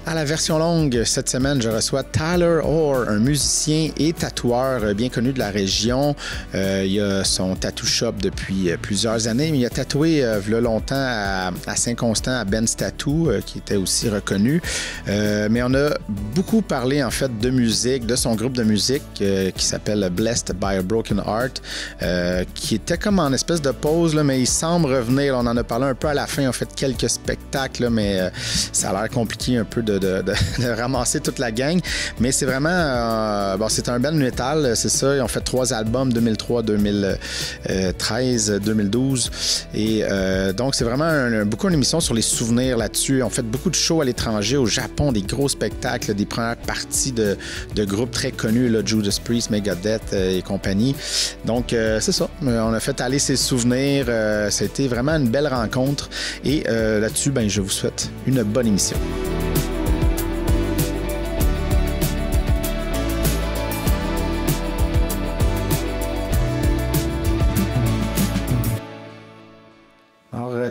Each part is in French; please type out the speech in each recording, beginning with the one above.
À la version longue, cette semaine, je reçois Tyler Orr, un musicien et tatoueur bien connu de la région. Il a son tattoo shop depuis plusieurs années, mais il a tatoué il y a longtemps à Saint-Constant, à Ben's Tattoo, qui était aussi reconnu. Mais on a beaucoup parlé, en fait, de musique, de son groupe de musique qui s'appelle Blessed by a Broken Heart, qui était comme en espèce de pause, là, mais il semble revenir. On en a parlé un peu à la fin. On fait quelques spectacles, là, mais ça a l'air compliqué un peu de ramasser toute la gang. Mais c'est vraiment... bon, c'est un band métal, c'est ça. Ils ont fait 3 albums, 2003, 2013, 2012. Et donc, c'est vraiment beaucoup une émission sur les souvenirs là-dessus. On fait beaucoup de shows à l'étranger, au Japon, des gros spectacles, des premières parties de groupes très connus, là, Judas Priest, Megadeth et compagnie. Donc, c'est ça. On a fait aller ses souvenirs. Ça a été vraiment une belle rencontre. Et là-dessus, ben, je vous souhaite une bonne émission.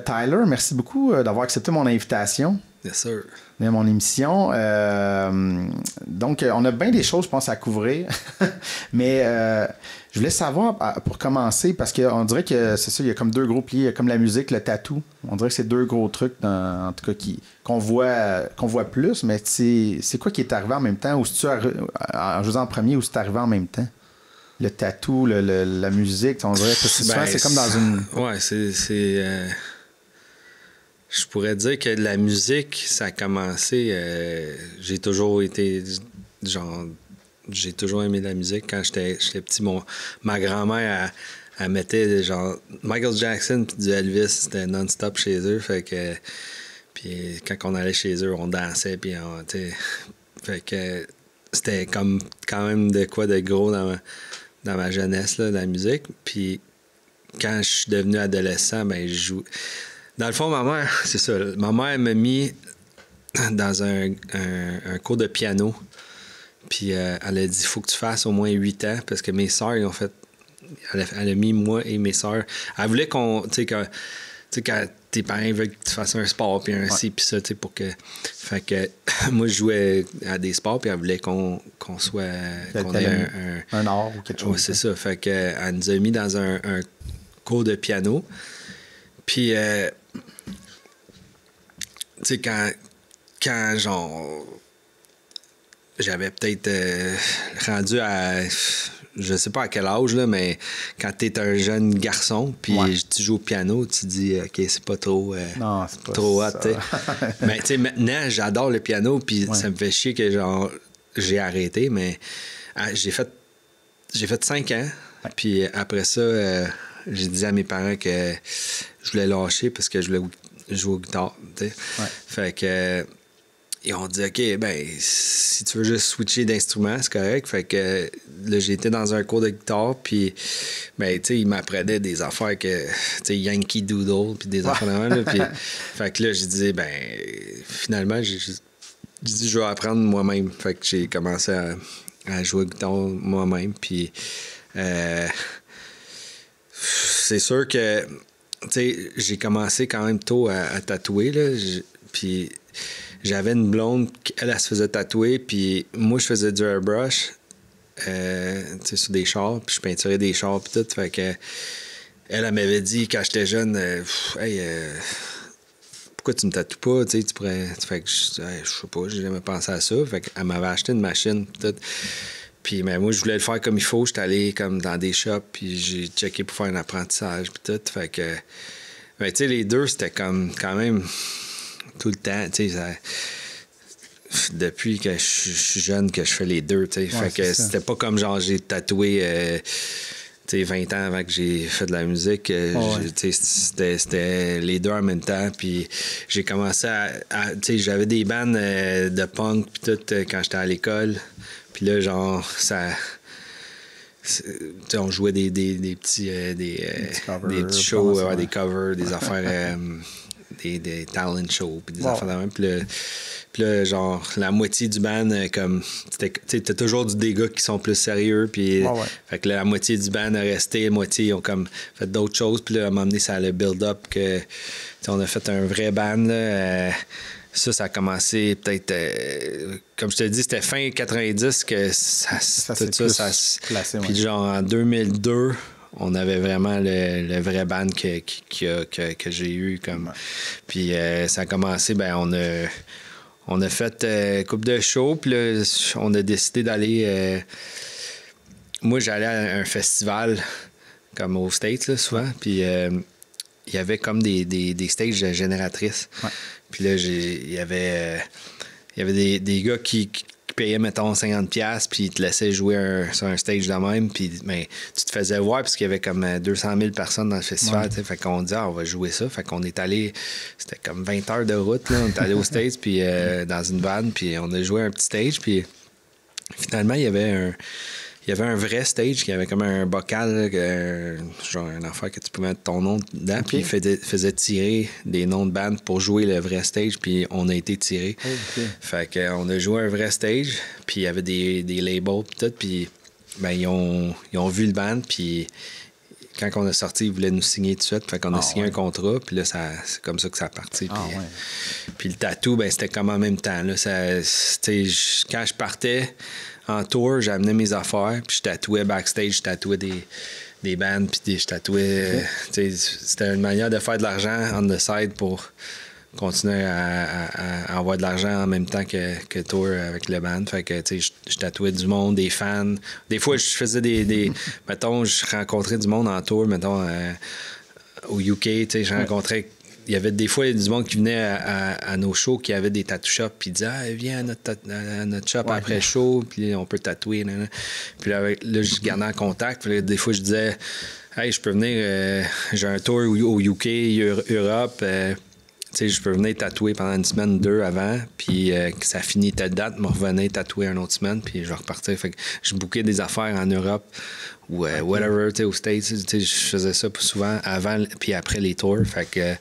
Tyler, merci beaucoup d'avoir accepté mon invitation. Bien sûr. Dans mon émission. Donc, on a bien des choses, je pense, à couvrir. Mais je voulais savoir, pour commencer, parce qu'on dirait que c'est ça, il y a comme 2 gros piliers. Il y a comme la musique, le tatou. On dirait que c'est 2 gros trucs, en tout cas, qu'on voit plus. Mais c'est quoi qui est arrivé en même temps? Ou si tu en jouant en premier, ou c'est arrivé en même temps? Le tatou, la musique, on dirait que souvent, c'est comme dans une... Ouais, je pourrais dire que la musique, ça a commencé... j'ai toujours été... J'ai toujours aimé la musique. Quand j'étais petit, ma grand-mère, elle mettait genre Michael Jackson puis du Elvis, c'était non-stop chez eux. Fait que... Puis quand on allait chez eux, on dansait, puis fait que c'était comme quand même de quoi de gros dans ma jeunesse, là, la musique. Puis quand je suis devenu adolescent, ben je joue... Dans le fond, ma mère, c'est ça. Ma mère m'a mis dans un cours de piano. Puis elle a dit, il faut que tu fasses au moins 8 ans, parce que mes sœurs, ils ont fait... Elle a mis moi et mes sœurs... Elle voulait qu'on... Tu sais, quand tes parents veulent que tu fasses un sport, puis un ci, puis ça, tu sais, pour que... Fait que moi, je jouais à des sports, puis elle voulait qu'on soit... qu'on ait un art ou quelque chose. Oui, c'est ça. Fait que elle nous a mis dans un cours de piano. Puis... tu sais, quand genre... J'avais peut-être rendu à... Je sais pas à quel âge, là, mais quand t'es un jeune garçon, puis tu joues au piano, tu dis, OK, c'est pas trop... non, c'est pas trop hot, ça. Mais tu sais, maintenant, j'adore le piano, puis ça me fait chier que, genre, j'ai arrêté, mais j'ai fait 5 ans, puis après ça, j'ai dit à mes parents que je voulais lâcher parce que je voulais jouer au guitare, tu sais. Fait que... Ils ont dit, OK, ben, si tu veux juste switcher d'instrument, c'est correct. Fait que là, j'étais dans un cours de guitare, puis, ben, tu sais, ils m'apprenaient des affaires que, tu sais, Yankee Doodle, puis des affaires de même, puis, fait que là, j'ai dit, ben, finalement, j'ai dit, je vais apprendre moi-même. Fait que j'ai commencé à jouer au guitare moi-même, puis, c'est sûr que, tu sais, j'ai commencé quand même tôt à tatouer, là, puis... J'avais une blonde, elle se faisait tatouer, puis moi, je faisais du airbrush, tu sais, sur des chars, puis je peinturais des chars, puis tout. Fait que elle m'avait dit, quand j'étais jeune, hey, pourquoi tu me tatoues pas, tu sais, tu pourrais... Fait que je sais pas, j'ai jamais pensé à ça. Fait qu'elle m'avait acheté une machine, puis tout. Puis mais moi, je voulais le faire comme il faut. J'étais allé comme dans des shops, puis j'ai checké pour faire un apprentissage, puis tout. Fait que, ben, tu sais, les deux, c'était comme quand même... tout le temps, tu sais, depuis que je suis jeune que je fais les deux, tu sais, fait que c'était pas comme genre j'ai tatoué, tu sais, 20 ans avant que j'ai fait de la musique, tu sais, c'était les deux en même temps, puis j'ai commencé à tu sais, j'avais des bands de punk puis tout quand j'étais à l'école, puis là, genre, ça... on jouait des petits des petits shows, des covers, des affaires... Des talent shows, puis des affaires de même. Puis là, genre, la moitié du band, comme, t'as toujours des gars qui sont plus sérieux, puis fait que là, la moitié du band a resté, la moitié, ils ont comme fait d'autres choses, puis là, à un moment donné, ça a le build-up que, on a fait un vrai band, là, Ça a commencé peut-être, comme je te dis, c'était fin 90 que tout ça placé. Puis genre en 2002, on avait vraiment le vrai band que j'ai eu. Comme. Puis ça a commencé, on a fait une couple de shows, puis là, on a décidé d'aller... moi, j'allais à un festival, comme aux States, là, souvent, puis il y avait comme des stages génératrices. Ouais. Puis là, il y avait des gars qui payaient, mettons, 50$, puis ils te laissaient jouer sur un stage de même, puis tu te faisais voir, parce qu'il y avait comme 200 000 personnes dans le festival, fait qu'on dit, on va jouer ça. Fait qu'on est allé, c'était comme 20 heures de route, là, on est allé aux States, puis dans une van, puis on a joué un petit stage, puis finalement, il y avait un vrai stage qui avait comme un bocal, genre un affaire que tu pouvais mettre ton nom dedans, puis il faisait tirer des noms de bandes pour jouer le vrai stage, puis on a été tirés. Fait qu'on a joué un vrai stage, puis il y avait des labels, puis tout, puis ils ont vu le band, puis quand on a sorti, ils voulaient nous signer tout de suite, fait qu'on a signé un contrat, puis là, c'est comme ça que ça a parti. Puis le tatou, c'était comme en même temps. Là, quand je partais en tour, j'amenais mes affaires, puis je tatouais backstage, je tatouais des bands, puis je tatouais... C'était une manière de faire de l'argent on the side pour continuer à avoir de l'argent en même temps que tour avec le band. Fait que, je tatouais du monde, des fans. Des fois, je faisais mettons, je rencontrais du monde en tour, mettons, au UK, je rencontrais... Il y avait des fois du monde qui venait à nos shows qui avait des tattoo shops, puis disait viens à notre shop après le show, puis on peut tatouer. Puis là, je gardais en contact. Puis là, des fois, je disais hey, je peux venir, j'ai un tour au UK, Europe. Je peux venir tatouer pendant une semaine ou deux avant, puis que ça finit telle date, me revenir tatouer une autre semaine, puis je vais repartir. Fait que je bookais des affaires en Europe ou whatever, aux States. Je faisais ça souvent avant puis après les tours. Fait que,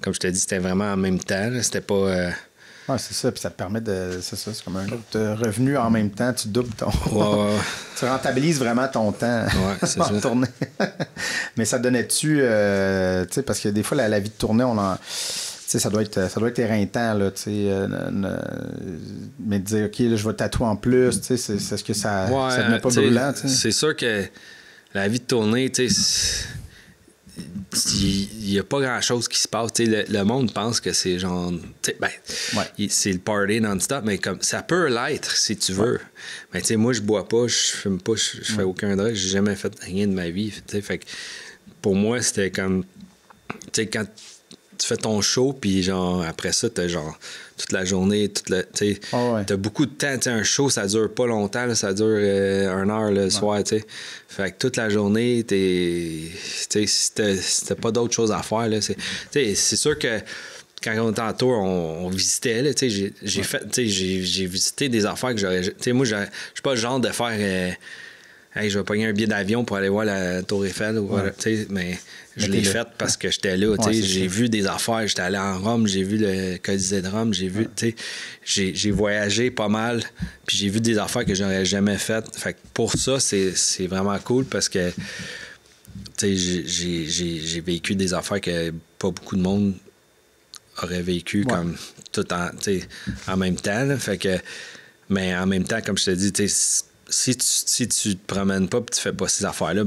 comme je te dis, c'était vraiment en même temps. Là. C'était pas... Oui, c'est ça. Puis ça te permet de... C'est ça, c'est comme un autre revenu en même temps. Tu doubles ton... Tu rentabilises vraiment ton temps en tournée. Mais ça donnait-tu... tu sais, parce que des fois, la vie de tournée, ça doit être éreintant, là, mais de dire, OK, là, je vais tatouer en plus, c'est ce que ça ne devient pas brûlant. C'est sûr que la vie de tournée, il n'y a pas grand-chose qui se passe. Le monde pense que c'est genre... c'est le party non-stop, mais comme ça peut l'être si tu veux. Mais moi, je bois pas, je fume pas, je fais aucun drogue, j'ai jamais fait rien de ma vie. Fait que pour moi, c'était comme... quand tu fais ton show, puis genre, après ça, t'as genre toute la journée, t'as beaucoup de temps. Un show, ça dure pas longtemps, là, ça dure 1 heure le soir, Fait que toute la journée, si t'as pas d'autre chose à faire, là, c'est sûr que quand on était en tour, on visitait, là, j'ai visité des affaires que j'aurais... moi, je suis pas le genre de faire... hey, je vais pogner un billet d'avion pour aller voir la Tour Eiffel, mais je l'ai fait parce que j'étais là. J'ai vu des affaires. J'étais allé en Rome, j'ai vu le Colisée de Rome, j'ai vu, j'ai voyagé pas mal, puis j'ai vu des affaires que j'aurais jamais faites. Fait que pour ça, c'est vraiment cool parce que j'ai vécu des affaires que pas beaucoup de monde aurait vécu comme tout en même temps. Là. Fait que, mais en même temps, comme je te dis, si tu te promènes pas et tu fais pas ces affaires-là,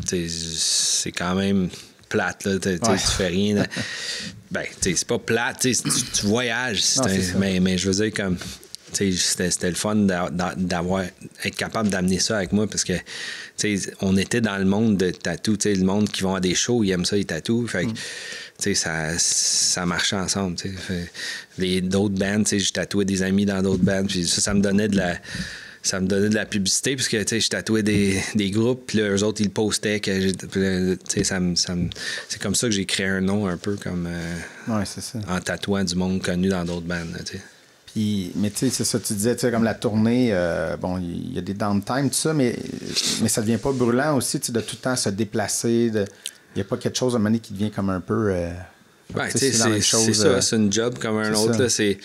c'est quand même plate. Là, tu fais rien. C'est pas plate. Tu voyages. Mais je veux dire, comme c'était le fun être capable d'amener ça avec moi parce que on était dans le monde de tatou. Le monde qui vont à des shows, ils aiment ça, les tatous. Fait que, ça marchait ensemble. D'autres bands, je tatouais des amis dans d'autres bands. Puis ça me donnait de la publicité, parce que je tatouais des groupes, puis eux autres, ils le postaient. C'est comme ça que j'ai créé un nom un peu comme c'est ça. En tatouant du monde connu dans d'autres bandes. Puis, mais tu sais, c'est ça, tu disais, comme la tournée, il y a des downtime, tout ça, mais ça devient pas brûlant aussi, de tout le temps se déplacer. Il n'y a pas quelque chose à un moment donné qui devient comme un peu. C'est ça, c'est une job comme un autre. Là, c'est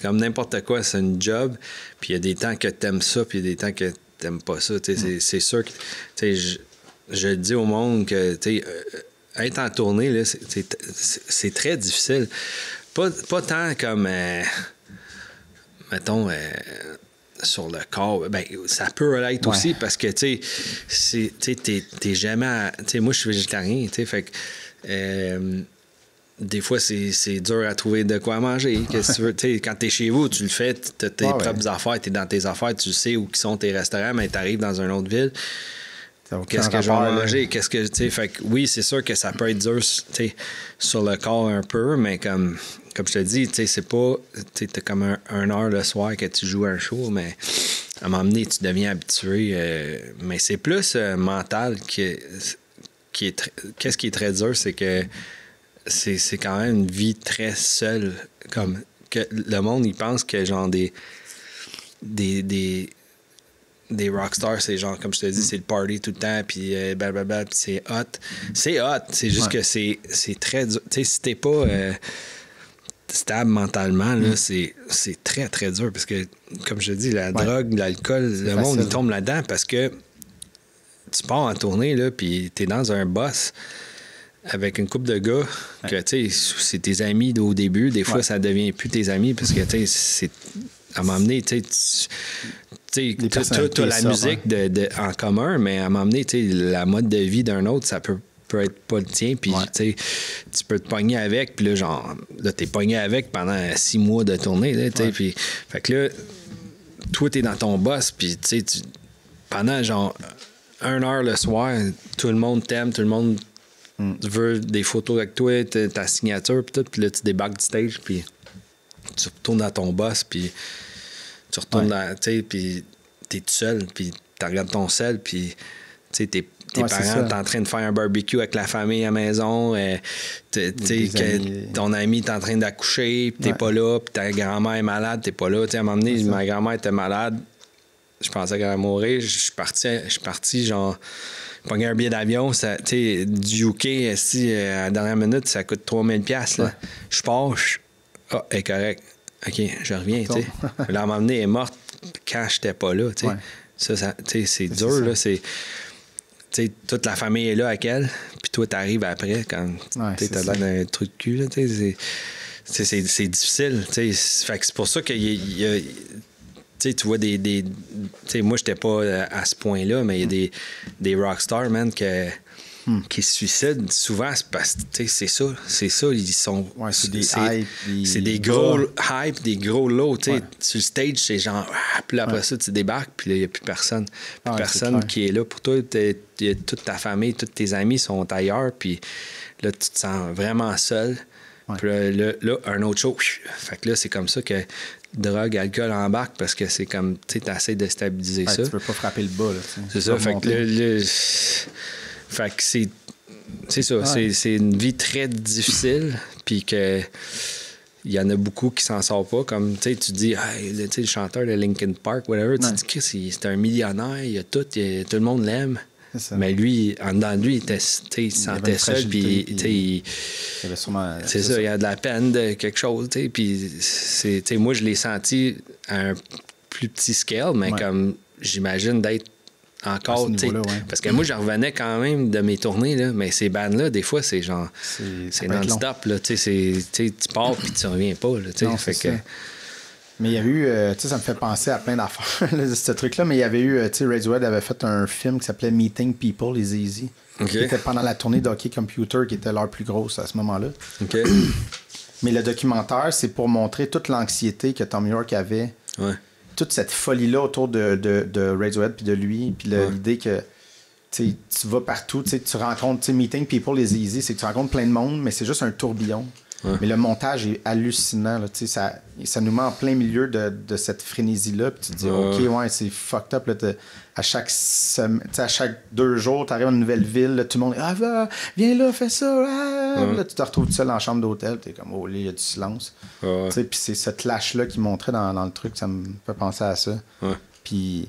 comme n'importe quoi, c'est une job, puis il y a des temps que t'aimes ça, puis il y a des temps que t'aimes pas ça. C'est sûr que je dis au monde que être en tournée, là, c'est très difficile. Pas tant comme, mettons, sur le corps. Ben, ça peut l'être aussi parce que, tu sais, t'es jamais... Tu sais, moi, je suis végétarien, tu sais, fait que... des fois, c'est dur à trouver de quoi manger. Qu'est-ce que tu veux? T'sais, quand t'es chez vous, tu le fais, t'as tes propres affaires, t'es dans tes affaires, tu sais où sont tes restaurants, mais t'arrives dans une autre ville. Qu'est-ce que je vais manger? Qu'est-ce que, fait que oui, c'est sûr que ça peut être dur sur le corps un peu, mais comme je te dis, c'est pas... T'as comme un heure le soir que tu joues un show, mais à un moment donné, tu deviens habitué. Mais c'est plus mental qu'est-ce qui est très dur, c'est que c'est quand même une vie très seule. Comme que le monde, il pense que genre des rockstars, c'est genre, comme je te dis, c'est le party tout le temps, puis blablabla, puis c'est hot. C'est hot, c'est juste que c'est très dur. Tu sais, si t'es pas stable mentalement, là, c'est très, très dur, parce que, comme je te dis, la drogue, l'alcool, le monde, il tombe là-dedans, parce que tu pars en tournée, là, puis t'es dans un boss avec une couple de gars que, tu sais, c'est tes amis au début. Des fois, ça devient plus tes amis parce que, tu sais, c'est... À un moment donné, tu sais, t'as la musique en commun, mais à un moment donné, tu sais, la mode de vie d'un autre, ça peut être pas le tien, puis, tu sais, tu peux te pogner avec, puis là, genre, là, t'es pogné avec pendant 6 mois de tournée, là, tu sais, puis... Fait que là, toi, t'es dans ton boss, puis, tu sais, pendant, genre, 1 heure le soir, tout le monde t'aime, tout le monde... Tu veux des photos avec toi, ta signature, puis là, tu débarques du stage, puis tu retournes dans ton boss, puis tu retournes dans... Tu sais, puis t'es tout seul, puis tu regardes ton sel, puis tu sais, tes parents, t'es en train de faire un barbecue avec la famille à la maison, ton ami est en train d'accoucher, puis t'es pas là, puis ta grand-mère est malade, t'es pas là. Tu sais, à un moment donné, ma grand-mère était malade, je pensais qu'elle allait mourir, je suis parti, genre... Pogner un billet d'avion, du UK, à la dernière minute, ça coûte 3000$. Je pars, elle est correct. OK, je reviens. Là, à un moment donné, elle est morte quand j'étais pas là. Ça, c'est dur. Là, toute la famille est là avec elle, puis toi, t'arrives après quand t'as l'air d'un truc de cul. Là, c'est difficile. Fait que c'est pour ça qu'il y a tu vois moi, j'étais pas à ce point-là, mais il y a des rockstars, man, qui se suicident. Souvent, c'est parce que c'est ça. Ils sont... c'est des hype. C'est des gros hype, des gros lows. Sur le stage, c'est genre... puis là, après ça, tu débarques, puis là, il n'y a plus personne. Personne qui est là pour toi. Toute ta famille, tous tes amis sont ailleurs, puis là, tu te sens vraiment seul. Puis là, un autre show. Fait que là, c'est comme ça que drogue, alcool embarque parce que c'est comme, tu essaies de stabiliser ça. Tu veux pas frapper le bas, là. C'est ça. Fait que fait que c'est ça. C'est une vie très difficile. Puis que il y en a beaucoup qui s'en sortent pas. Comme, tu dis, le chanteur de Linkin Park, whatever, tu dis que c'est un millionnaire, il y a tout le monde l'aime. Mais lui, en dedans de lui, il se sentait seul, puis il avait sûrement... C'est ça, il y a de la peine de quelque chose, puis moi, je l'ai senti à un plus petit scale, mais comme j'imagine d'être encore, parce que moi, je revenais quand même de mes tournées, là, mais ces bandes-là, des fois, c'est genre... C'est non-stop, là, tu pars, puis tu reviens pas, là, fait que... Mais il y a eu, ça me fait penser à plein d'affaires, ce truc-là, mais il y avait eu, Radiohead avait fait un film qui s'appelait Meeting People, les Easy, qui était pendant la tournée d'Hockey Computer, qui était leur plus grosse à ce moment-là. Mais le documentaire, c'est pour montrer toute l'anxiété que Thom Yorke avait, toute cette folie-là autour de Radiohead puis de lui, puis l'idée que tu vas partout, tu rencontres, Meeting People, les Easy, c'est que tu rencontres plein de monde, mais c'est juste un tourbillon. Mais le montage est hallucinant. Là, ça nous met en plein milieu de cette frénésie-là. Puis tu te dis, OK, c'est fucked up. Là, à chaque 2 jours, tu arrives à une nouvelle ville. Là, tout le monde est viens là, fais ça. Là, tu te retrouves tout seul en chambre d'hôtel. Tu es comme, oh, là, il y a du silence. Puis c'est ce clash-là qu'il montrait dans le truc. Ça me fait penser à ça. Puis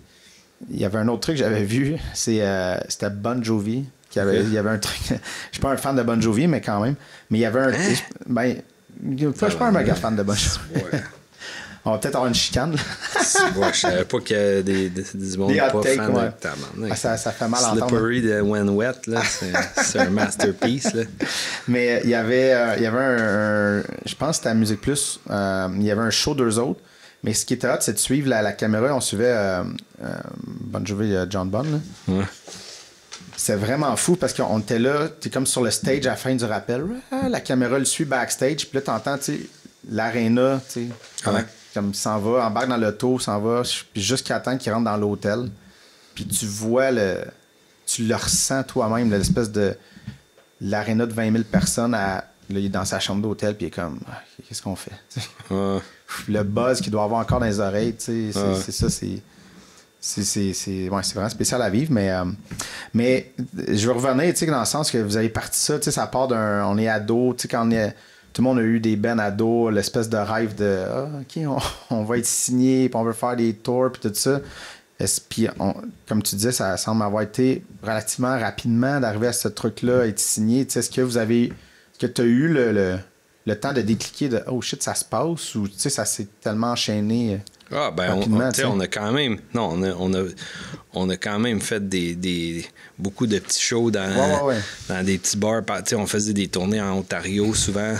il y avait un autre truc que j'avais vu. C'était Bon Jovi. Il y avait un truc. Je suis pas un fan de Bon Jovi, mais quand même. Mais il y avait un. Je suis pas un méga fan de Bon Jovi. On va peut-être avoir une chicane. Ouais, je savais pas qu'il y a des monde Des hot pas takes, fan ouais. de tabarnak. Ça fait mal à entendre. Slippery de When Wet, là, c'est un masterpiece. Là. Mais il y avait un je pense que c'était à Musique Plus, il y avait un show d'eux autres. Mais ce qui était hot, c'est de suivre la caméra. On suivait Bon Jovi, John Bonn. Là. Ouais. C'est vraiment fou parce qu'on était là, t'es comme sur le stage à la fin du rappel. La caméra le suit backstage. Puis là, t'entends l'aréna, comme il s'en va, embarque dans l'auto, s'en va, puis jusqu'à temps qu'il rentre dans l'hôtel. Puis tu vois tu le ressens toi-même, l'espèce de l'aréna de 20 000 personnes. Là, il est dans sa chambre d'hôtel, puis il est comme, qu'est-ce qu'on fait? Ouais. Le buzz qu'il doit avoir encore dans les oreilles, c'est ça, c'est vraiment spécial à vivre, mais je veux revenir, dans le sens que vous avez parti ça, ça part on est ado, quand tout le monde a eu des bands ados, l'espèce de rêve de OK, on va être signé, puis on veut faire des tours, puis tout ça. Puis, comme tu disais, ça semble avoir été relativement rapidement d'arriver à ce truc-là, être signé. Est-ce que tu as eu le temps de décliquer de oh shit, ça se passe, ou ça s'est tellement enchaîné? Ah, ben, on a quand même. Non, on a quand même fait beaucoup de petits shows dans des petits bars. On faisait des tournées en Ontario souvent.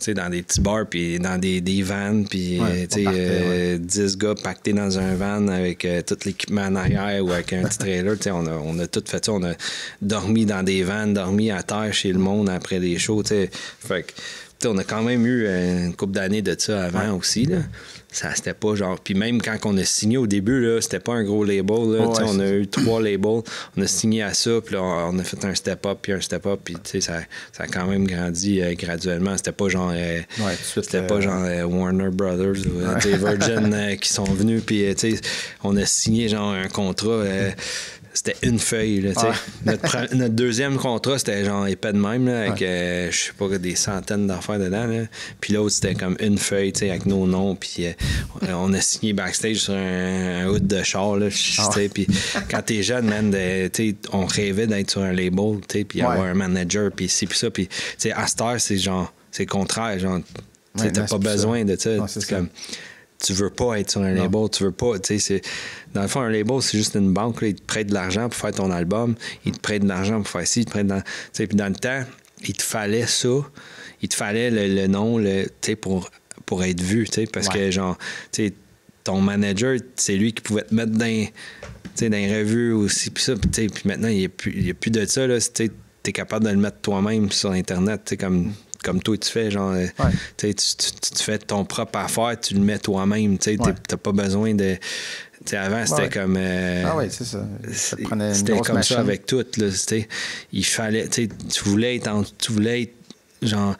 Dans des petits bars, puis dans des vannes, puis 10 gars pactés dans un van avec tout l'équipement en arrière ou avec un petit trailer. On a tout fait ça. On a dormi dans des vannes, dormi à terre chez le monde après les shows. Fait que, on a quand même eu une couple d'années de ça avant aussi. Là. Ça, c'était pas genre. Puis même quand on a signé au début, là, c'était pas un gros label. Là, on a eu 3 labels. On a signé à ça, puis là, on a fait un step-up, puis un step-up, puis ça a quand même grandi graduellement. C'était pas genre. Warner Brothers ou Virgin qui sont venus, puis on a signé genre un contrat. C'était une feuille. Là, notre deuxième contrat, c'était genre épais de même, là, avec, je sais pas, des centaines d'affaires dedans. Là. Puis l'autre, c'était comme une feuille avec nos noms. Puis on a signé backstage sur un hood de char. Puis quand t'es jeune, man, on rêvait d'être sur un label, puis avoir un manager, puis ci, puis ça. Puis à cette heure, c'est genre, c'est le contraire. Genre, t'as pas besoin de ça. C'est comme... Tu veux pas être sur un label, tu veux pas, dans le fond, un label, c'est juste une banque, là, il te prête de l'argent pour faire ton album, il te prête de l'argent pour faire ci, il te prête puis dans le temps, il te fallait ça, il te fallait le nom, pour être vu, parce que, genre, ton manager, c'est lui qui pouvait te mettre dans les revues aussi, puis ça, puis maintenant, il n'y a plus de ça, là, tu es capable de le mettre toi-même sur Internet, comme toi tu fais, genre, tu fais ton propre affaire, tu le mets toi-même, t'as pas besoin de... avant, c'était comme... c'est ça. C'était comme machine. Ça avec tout, là, il fallait... Tu voulais être genre...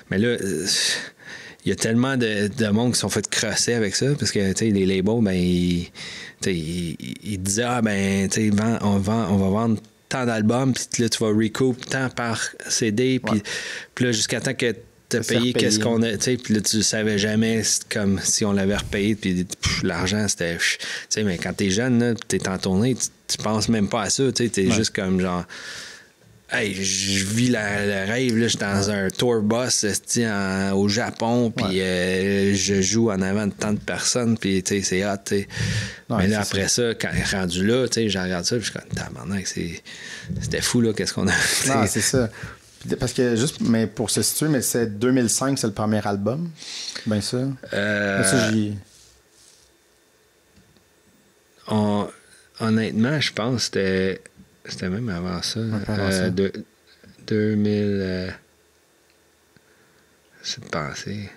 Mais là, il y a tellement de monde qui sont fait crosser avec ça, parce que, les labels, ben, ils disaient, on va vendre tant d'albums, puis là, tu vas recoup tant par CD, puis là, jusqu'à temps que tu as payé qu'est-ce qu'on a, puis là, tu savais jamais comme si on l'avait repayé, puis l'argent, c'était... mais quand t'es jeune, tu es en tournée, tu penses même pas à ça, tu es juste comme genre... Hey, je vis le rêve, là, je suis dans un tour bus au Japon, puis je joue en avant de tant de personnes, puis c'est hot, mais là, après ça, quand il est rendu là, je regarde ça, puis je suis comme, tabarnak, c'était fou, là, qu'est-ce qu'on a fait. Non, c'est ça. Parce que, juste, mais pour se situer, mais c'est 2005, c'est le premier album, bien sûr. Honnêtement, je pense que c'était même avant ça. 2000... c'est de penser.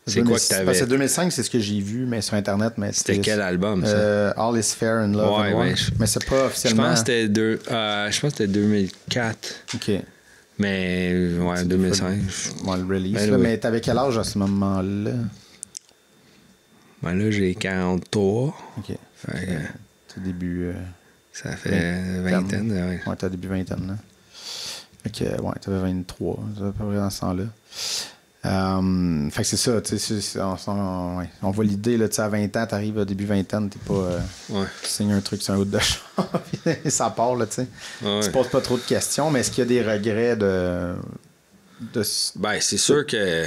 C'est quoi que t'avais? C'est 2005, c'est ce que j'ai vu, mais sur Internet. Mais c'était quel album, ça? All is Fair in Love and War. Mais c'est pas officiellement... Je pense que c'était 2004. OK. Mais, 2005. Le release. Mais t'avais quel âge à ce moment-là? Ben là, j'ai 43. OK. T'es début... Ça fait vingtaine, ouais. T'as début vingtaine, là. Fait que, t'avais 23, à peu près dans ce temps-là. Fait que c'est ça, tu sais, on voit l'idée, là, tu sais, à 20 ans, t'arrives à début vingtaine, t'es pas... tu signes un truc sur un route de char, et ça part, là, tu sais. Tu poses pas trop de questions, mais est-ce qu'il y a des regrets de... Ben, c'est sûr que...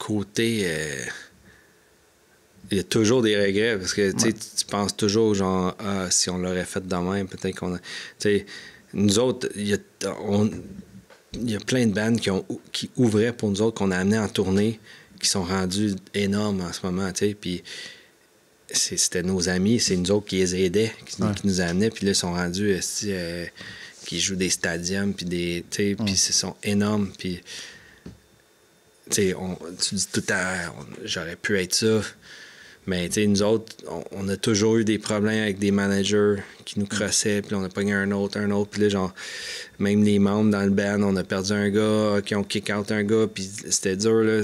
côté... il y a toujours des regrets parce que tu penses toujours genre si on l'aurait fait de même, peut-être qu'on a. Nous autres, il y a plein de bandes qui ouvraient pour nous autres, qu'on a amenés en tournée, qui sont rendus énormes en ce moment, puis c'était nos amis, c'est nous autres qui les aidaient, qui nous amenaient, puis là, ils sont rendus qui jouent des stadiums, puis puis ils sont énormes, puis tu dis tout à l'heure, j'aurais pu être ça. Mais nous autres, on a toujours eu des problèmes avec des managers qui nous crossaient, puis on a pogné un autre, puis là, genre, même les membres dans le band, on a perdu un gars, qui ont kick out un gars, puis c'était dur, là.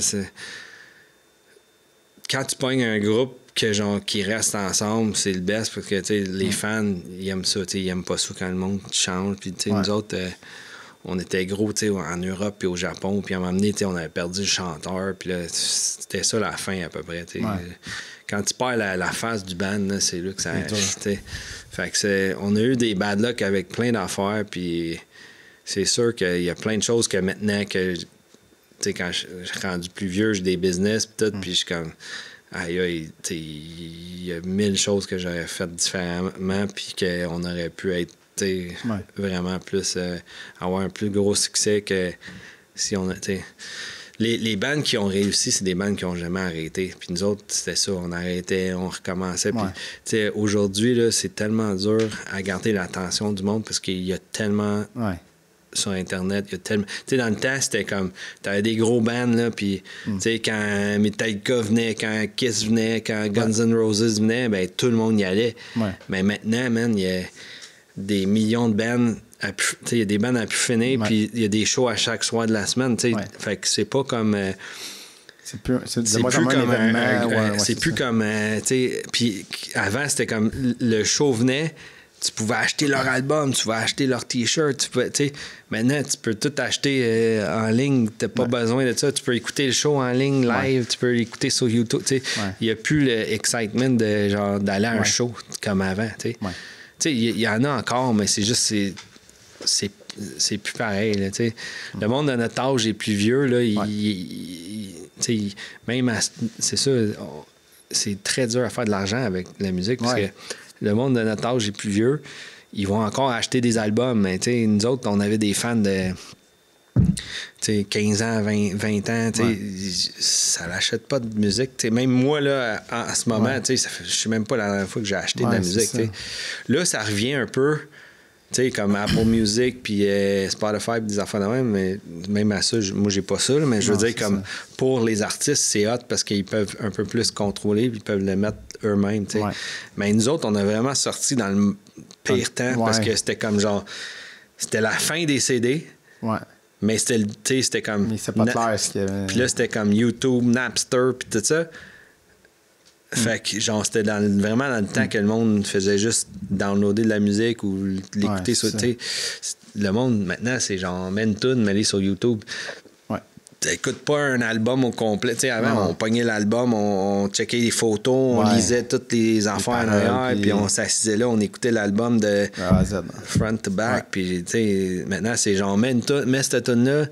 Quand tu pognes un groupe qui reste ensemble, c'est le best, parce que, les fans, ils aiment ça, ils aiment pas ça quand le monde change, puis, nous autres... on était gros, en Europe puis au Japon, puis à un moment donné, on avait perdu le chanteur, puis là, c'était ça la fin à peu près, Quand tu perds la face du band, là, c'est là que ça... Fait que on a eu des bad luck avec plein d'affaires, puis c'est sûr qu'il y a plein de choses que maintenant, que quand je suis rendu plus vieux, j'ai des business, puis tout, puis je suis comme... Aïe, il y a 1000 choses que j'aurais faites différemment, puis qu'on aurait pu être vraiment plus avoir un plus gros succès que si on a les bands qui ont réussi, c'est des bands qui ont jamais arrêté, puis nous autres c'était ça, on arrêtait, on recommençait, puis aujourd'hui là, c'est tellement dur à garder l'attention du monde parce qu'il y a tellement sur Internet, il y a tellement... dans le temps, c'était comme... T'avais des gros bands, là, puis... quand Metallica venait, quand Kiss venait, quand Guns N' Roses venait, ben tout le monde y allait. Mais maintenant, man, il y a des millions de bands... Il y a des bands à plus finir, puis il y a des shows à chaque soir de la semaine, Fait que c'est pas comme... c'est plus comme un événement. C'est plus comme... Puis avant, c'était comme... Le show venait... Tu pouvais acheter leur album, tu pouvais acheter leur T-shirt. Maintenant, tu peux tout acheter en ligne. Tu n'as pas besoin de ça. Tu peux écouter le show en ligne, live. Tu peux l'écouter sur YouTube. Il n'y a plus l'excitement d'aller à un show comme avant. Il y en a encore, mais c'est juste... C'est plus pareil. Là, le monde de notre âge est plus vieux. Là, c'est ça. C'est très dur à faire de l'argent avec la musique parce que le monde de notre âge est plus vieux. Ils vont encore acheter des albums. Mais nous autres, on avait des fans de 15 ans, 20 ans. Ça n'achète pas de musique. Même moi, là, à ce moment, je ne sais même pas la dernière fois que j'ai acheté de la musique. Là, ça revient un peu comme Apple Music puis Spotify des affaires de même. Mais même à ça, moi, j'ai pas ça. Là, mais je veux dire, comme pour les artistes, c'est hot parce qu'ils peuvent un peu plus contrôler puis ils peuvent le mettre eux-mêmes. Mais nous autres, on a vraiment sorti dans le pire temps parce que c'était comme genre... C'était la fin des CD. Mais c'était comme... Mais c'est pas clair ce qu'il y avait... Puis là, c'était comme YouTube, Napster, puis tout ça. Fait que, genre, c'était vraiment dans le temps que le monde faisait juste downloader de la musique ou l'écouter sur... Le monde, maintenant, c'est genre, mets une tune, mets-les sur YouTube. T'écoutes pas un album au complet. Avant, on pognait l'album, on checkait les photos, on lisait toutes les affaires en arrière, puis on s'assisait là, on écoutait l'album de front to back. Puis, maintenant, c'est genre, mets cette tune-là.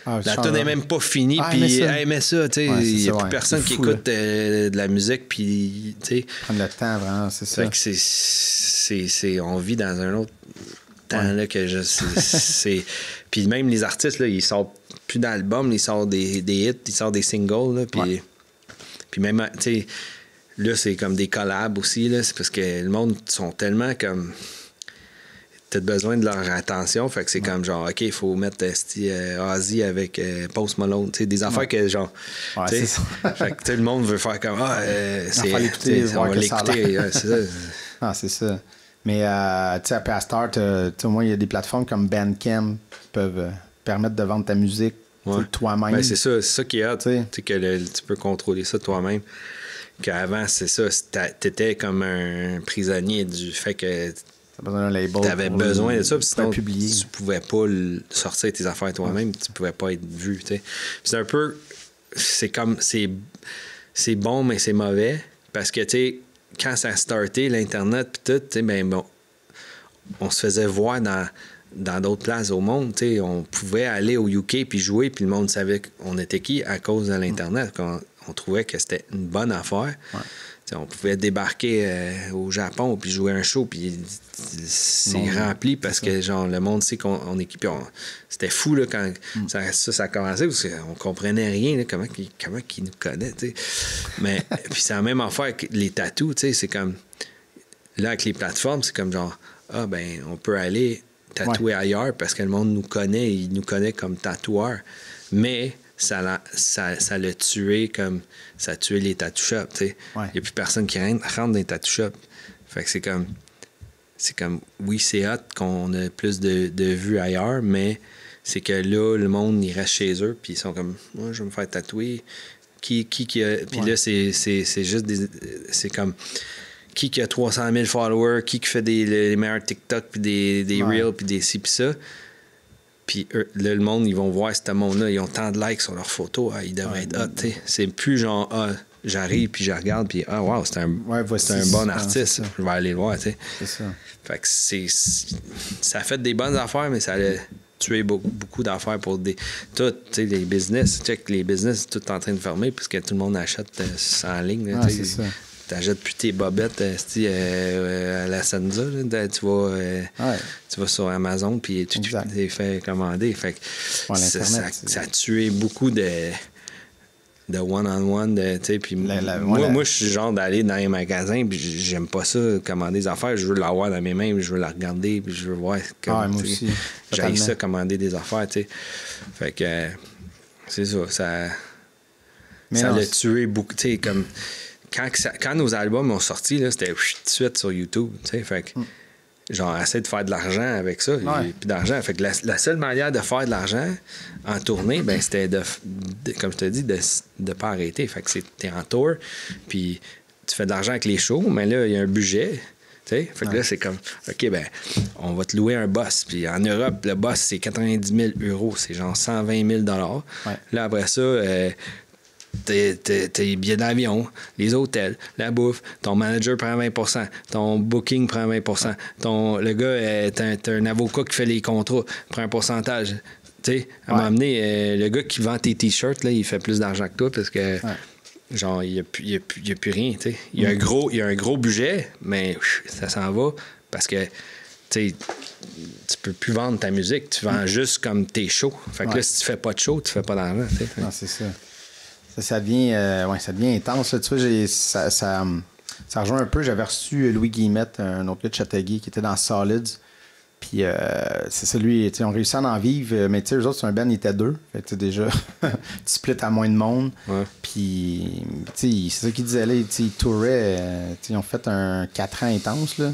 La tune n'est même pas finie, puis mets ça. Il n'y a plus personne qui écoute de la musique, puis... Prendre le temps, vraiment, c'est ça. Fait que on vit dans un autre temps, là, que Puis même les artistes, là, ils sortent plus d'albums, ils sortent des hits, ils sortent des singles, là, puis même, là, c'est comme des collabs aussi, là, c'est parce que le monde sont tellement comme... T'as besoin de leur attention, fait que c'est comme genre, OK, il faut mettre Ozzy avec Post Malone, des affaires que genre... c'est ça. Fait que le monde veut faire comme, on va l'écouter, c'est ça. C'est ça. Mais, après à Start, au moins, il y a des plateformes comme Bandcamp qui peuvent permettre de vendre ta musique toi-même. Ben, c'est ça qui est hot, que tu peux contrôler ça toi-même. Qu'avant, c'est ça, t'étais comme un prisonnier du fait que t'avais besoin de ça, puis sinon tu pouvais pas sortir tes affaires toi-même, tu pouvais pas être vu. C'est un peu... C'est bon, mais c'est mauvais, parce que, quand ça a starté, l'Internet, puis tout, ben bon, on se faisait voir dans d'autres places au monde. T'sais, on pouvait aller au UK puis jouer, puis le monde savait qu'on était qui à cause de l'Internet. On trouvait que c'était une bonne affaire. Ouais. On pouvait débarquer au Japon puis jouer un show, puis c'est rempli parce que genre le monde sait qu'on est qui. C'était fou là, quand ça a commencé parce qu'on comprenait rien, là, comment qu'ils nous connaissent. T'sais. Mais puis c'est la même affaire avec les tatous. C'est comme là, avec les plateformes, c'est comme genre on peut aller tatouer ailleurs parce que le monde nous connaît, il nous connaît comme tatoueur. Mais ça l'a tué comme ça a tué les tattoo shops. Il n'y a plus personne qui rentre dans les tattoo shops. Fait que c'est comme oui, c'est hot qu'on a plus de vues ailleurs, mais c'est que là, le monde, il reste chez eux, puis ils sont comme moi, je vais me faire tatouer. Qui a. Puis là, c'est juste des. C'est comme qui a 300 000 followers, qui fait les meilleurs TikTok, puis des Reels, puis des ci, puis ça. Puis là, le monde, ils vont voir ce monde-là, ils ont tant de likes sur leurs photos, ils devraient être hot, t'sais. C'est plus genre, j'arrive, puis je regarde, puis wow, c'est un bon artiste, je vais aller le voir, tu sais. C'est ça. Fait que ça a fait des bonnes affaires, mais ça a tué beaucoup d'affaires pour tout, tu sais, les business. Check, les business, tout en train de fermer, parce que tout le monde achète en ligne, là, c'est ça. T'achètes plus tes bobettes à la Senza. Tu vas sur Amazon puis tu t'es fait commander. Fait que ça a tué beaucoup de one-on-one. Puis moi, je suis genre d'aller dans les magasins puis j'aime pas ça, commander des affaires. Je veux l'avoir dans mes mains, je veux la regarder puis je veux voir moi aussi. J'aime ça, commander des affaires. T'sais. Fait que c'est ça. Ça l'a tué beaucoup. Comme... Quand nos albums ont sorti, là, c'était tout de suite sur YouTube. Fait que, genre, essayer de faire de l'argent avec ça. Il n'y a plus d'argent. Fait que la seule manière de faire de l'argent en tournée, c'était comme je te dis, de ne pas arrêter. Fait que t'es en tour, puis tu fais de l'argent avec les shows, mais là, il y a un budget. Fait que là, c'est comme, OK, on va te louer un boss. Puis en Europe, le boss, c'est 90 000 €. C'est genre 120 000 $. Là, après ça, tes billets d'avion, les hôtels, la bouffe, ton manager prend 20%, ton booking prend 20%, le gars, t'as un avocat qui fait les contrats, prend un pourcentage. À un moment donné, le gars qui vend tes t-shirts, là, il fait plus d'argent que toi parce que genre, il n'y a plus rien. Il y a un gros budget, mais ça s'en va parce que tu peux plus vendre ta musique, tu vends juste comme tes shows. Fait que là, si tu fais pas de show, tu fais pas d'argent. Non, c'est ça. Ça devient intense. Là. Tu vois, ça rejoint un peu. J'avais reçu Louis Guillemette, un autre gars de Châteauguay, qui était dans Solids. Puis c'est ça, lui, on réussit à en vivre. Mais eux autres, c'est un band, ils étaient deux. Fait que déjà, tu splits à moins de monde. Puis, c'est ça qu'il disait là. Ils touraient. Ils ont fait un 4 ans intense là,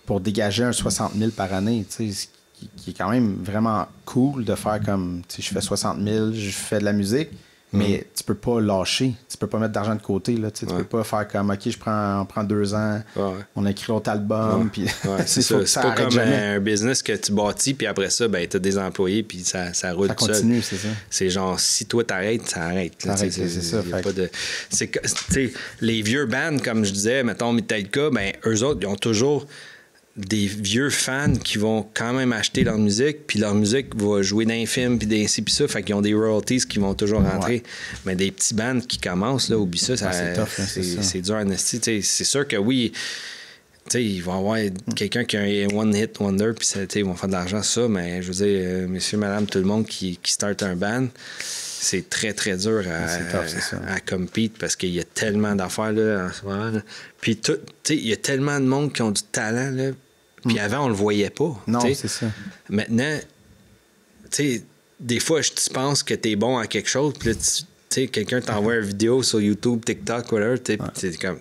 pour dégager un 60 000 par année. Ce qui est quand même vraiment cool de faire comme je fais 60 000, je fais de la musique. Mais tu peux pas lâcher. Tu peux pas mettre d'argent de côté. Là, tu peux pas faire comme OK, on prend 2 ans, on a écrit l'autre album. Puis c'est ça. C'est pas comme un business que tu bâtis, puis après ça, tu as des employés, puis ça roule tout seul. Ça continue, c'est ça. C'est genre, si toi t'arrêtes, ça arrête. Là, c'est ça. Les vieux bands, comme je disais, mettons Metallica, eux autres, ils ont toujours des vieux fans qui vont quand même acheter leur musique, puis leur musique va jouer dans les films, puis des ci, puis ça, fait qu'ils ont des royalties qui vont toujours rentrer. Mais des petits bands qui commencent, là, oublie ça, c'est tough, c'est dur en esti. C'est sûr que oui, ils vont avoir quelqu'un qui a un one-hit wonder, puis ils vont faire de l'argent sur ça, mais je veux dire, monsieur, madame, tout le monde qui start un band, c'est très, très dur à compete parce qu'il y a tellement d'affaires là, en ce moment. Là. Puis il y a tellement de monde qui ont du talent, là. Puis avant, on le voyait pas. Non, c'est ça. Maintenant, des fois, tu penses que t'es bon à quelque chose, puis là, quelqu'un t'envoie une vidéo sur YouTube, TikTok, whatever, t'es comme...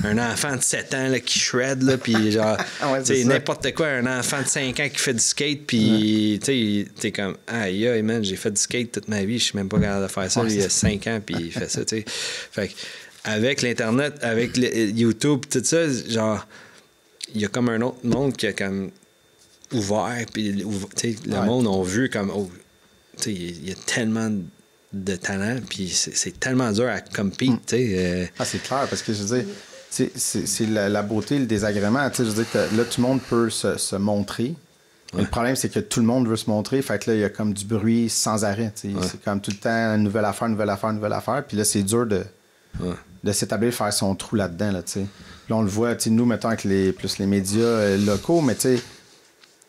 un enfant de 7 ans là, qui shred, là, puis genre, n'importe quoi, un enfant de 5 ans qui fait du skate, puis t'es comme, aïe, man, j'ai fait du skate toute ma vie, je suis même pas capable de faire ça, lui, il a 5 ans, puis il fait ça, tu sais. Fait que, avec l'Internet, avec YouTube, tout ça, genre, il y a comme un autre monde qui a comme ouvert, puis le monde a vu comme, il y a tellement de talent, puis c'est tellement dur à compete, c'est clair, parce que je veux dire, c'est la beauté, le désagrément. Je veux dire que là, tout le monde peut se montrer. Ouais. Le problème, c'est que tout le monde veut se montrer. Fait que là, il y a comme du bruit sans arrêt. Ouais. C'est comme tout le temps une nouvelle affaire, une nouvelle affaire, une nouvelle affaire. Puis là, c'est dur de s'établir, faire son trou là-dedans. Là, là, on le voit, nous, mettons, avec les médias locaux, mais tu sais,